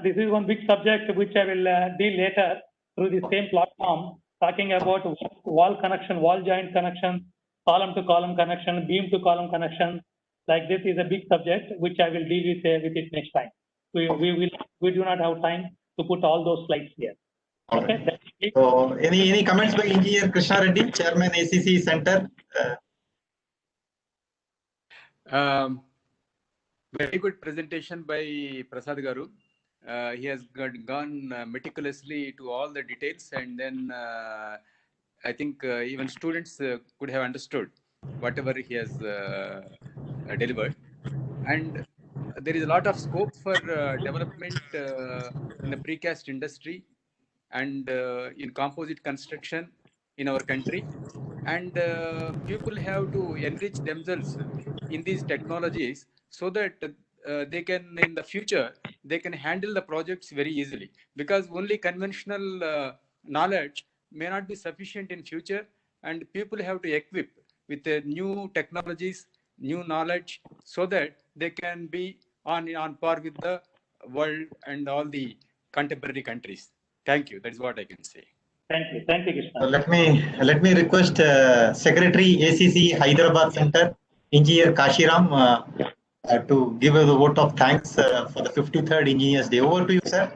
This is one big subject which I will deal later through the same platform, talking about wall connection, wall joint connection, column to column connection, beam to column connection. Like this is a big subject which I will deal with it next time. We do not have time to put all those slides here. Okay. Right. So any comments by Engineer Krishna Reddy, Chairman ACC Center? Very good presentation by Prasad Garu. He has gone meticulously to all the details, and then I think even students could have understood whatever he has delivered. And there is a lot of scope for development in the precast industry and in composite construction in our country. And people have to enrich themselves in these technologies so that they can, in the future, they can handle the projects very easily, because only conventional knowledge may not be sufficient in future, and people have to equip with new technologies, new knowledge, so that they can be on par with the world and all the contemporary countries. Thank you. That is what I can say. Thank you, Krishna. So let me request Secretary ACC Hyderabad Center, Engineer Kashiram, to give the vote of thanks for the 53rd Engineers Day. Over to you, sir.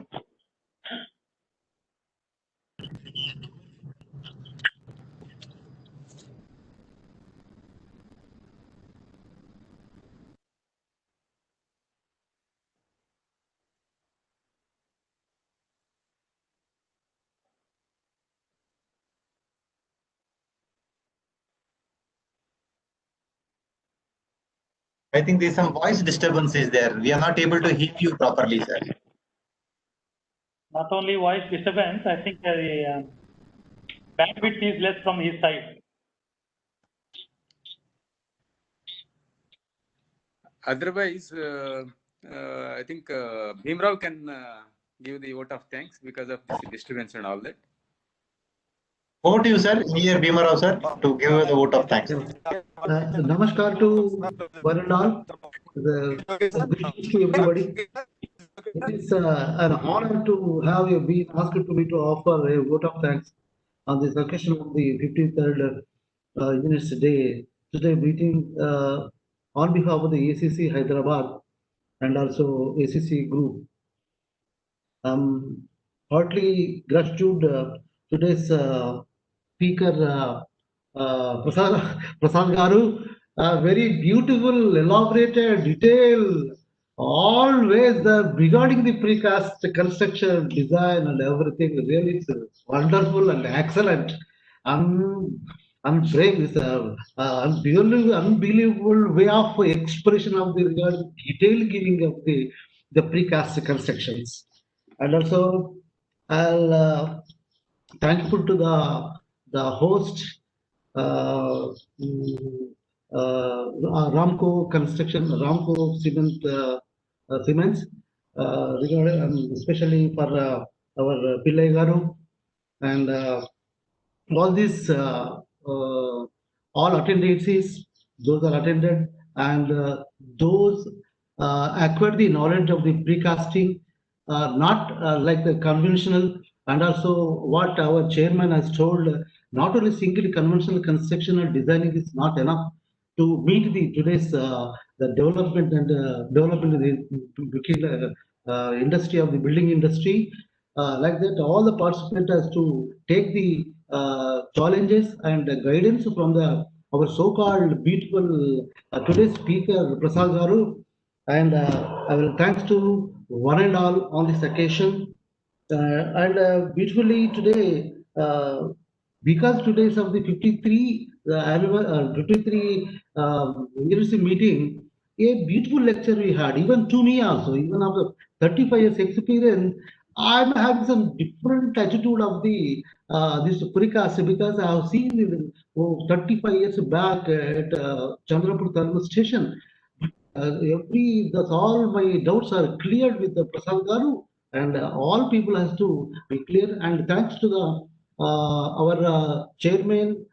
I think there's some voice disturbances there. We are not able to hear you properly, sir. Not only voice disturbance, I think the bandwidth is less from his side. Otherwise, I think Bhimrao can give the vote of thanks because of this disturbance and all that. Over to you, sir. Engineer Bhimrao, sir, to give the vote of thanks. Namaskar to one and all. Greetings to everybody. It is an honor to have you been asked to me to offer a vote of thanks on this occasion of the 53rd Engineers Day. Today meeting on behalf of the ACC Hyderabad and also ACC Group. Heartily gratitude today's speaker Prasad Garu. Very beautiful, elaborated, detailed, always regarding the precast construction, design and everything. Really, it's wonderful and excellent. I'm praying this unbelievable way of expression of the regard detailed giving of the precast constructions, and also I'll thankful to the host uh, mm, Ramco Construction, Ramco Cements, especially for our Pillai Garu and all these all attendances, those are attended, and those acquired the knowledge of the precasting, not like the conventional, and also what our chairman has told, not only single conventional construction or designing is not enough to meet the today's the development and development in the industry of the building industry. Like that, all the participants has to take the challenges and the guidance from the our so-called beautiful today's speaker Prasad Garu, and I will thanks to one and all on this occasion. And beautifully today, because today is of the 53 annual 53 university meeting, a beautiful lecture we had. Even to me also, even after 35 years experience, I'm having some different attitude of the this precast, because I have seen it 35 years back at Chandrapur thermal station. That's all my doubts are cleared with the Prasad Garu, and all people has to be clear. And thanks to the our chairman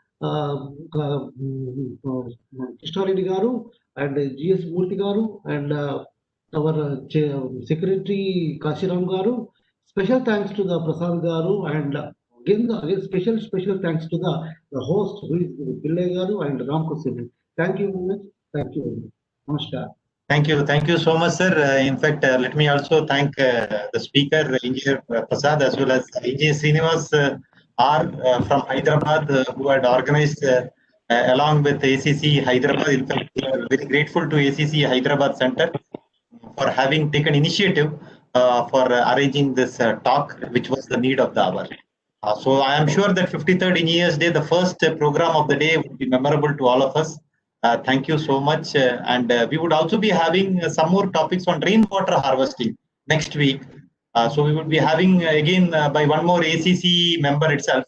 Krishna Reddy Garu and GS Murthy Garu and our secretary Kashiram Garu. Special thanks to the Prasad Garu, and again special thanks to the host who is Pillai Garu and Ramko Singh. Thank you very much. Thank you very much. Namaskar. Thank you so much, sir. In fact, let me also thank the speaker, Engineer Prasad, as well as Engineer Srinivas R from Hyderabad, who had organized along with ACC Hyderabad. In fact, we are very grateful to ACC Hyderabad Center for having taken initiative for arranging this talk, which was the need of the hour. So I am sure that 53rd Engineers Day, the first program of the day, would be memorable to all of us. Thank you so much. And we would also be having some more topics on rainwater harvesting next week. So we would be having again by one more ACC member itself,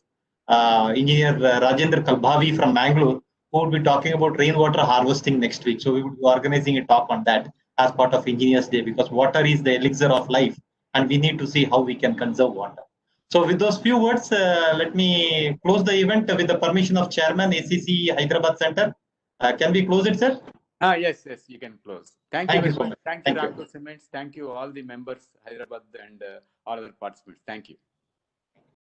Engineer Rajendra Kalbhavi from Mangalore, who would be talking about rainwater harvesting next week. So we would be organizing a talk on that as part of Engineers Day, because water is the elixir of life and we need to see how we can conserve water. So with those few words, let me close the event with the permission of Chairman, ACC Hyderabad Center. Can we close it, sir? Yes, you can close. Thank you very so much. much. Thank you, Ramco Cements. Thank you, all the members, Hyderabad, and all other participants. Thank you.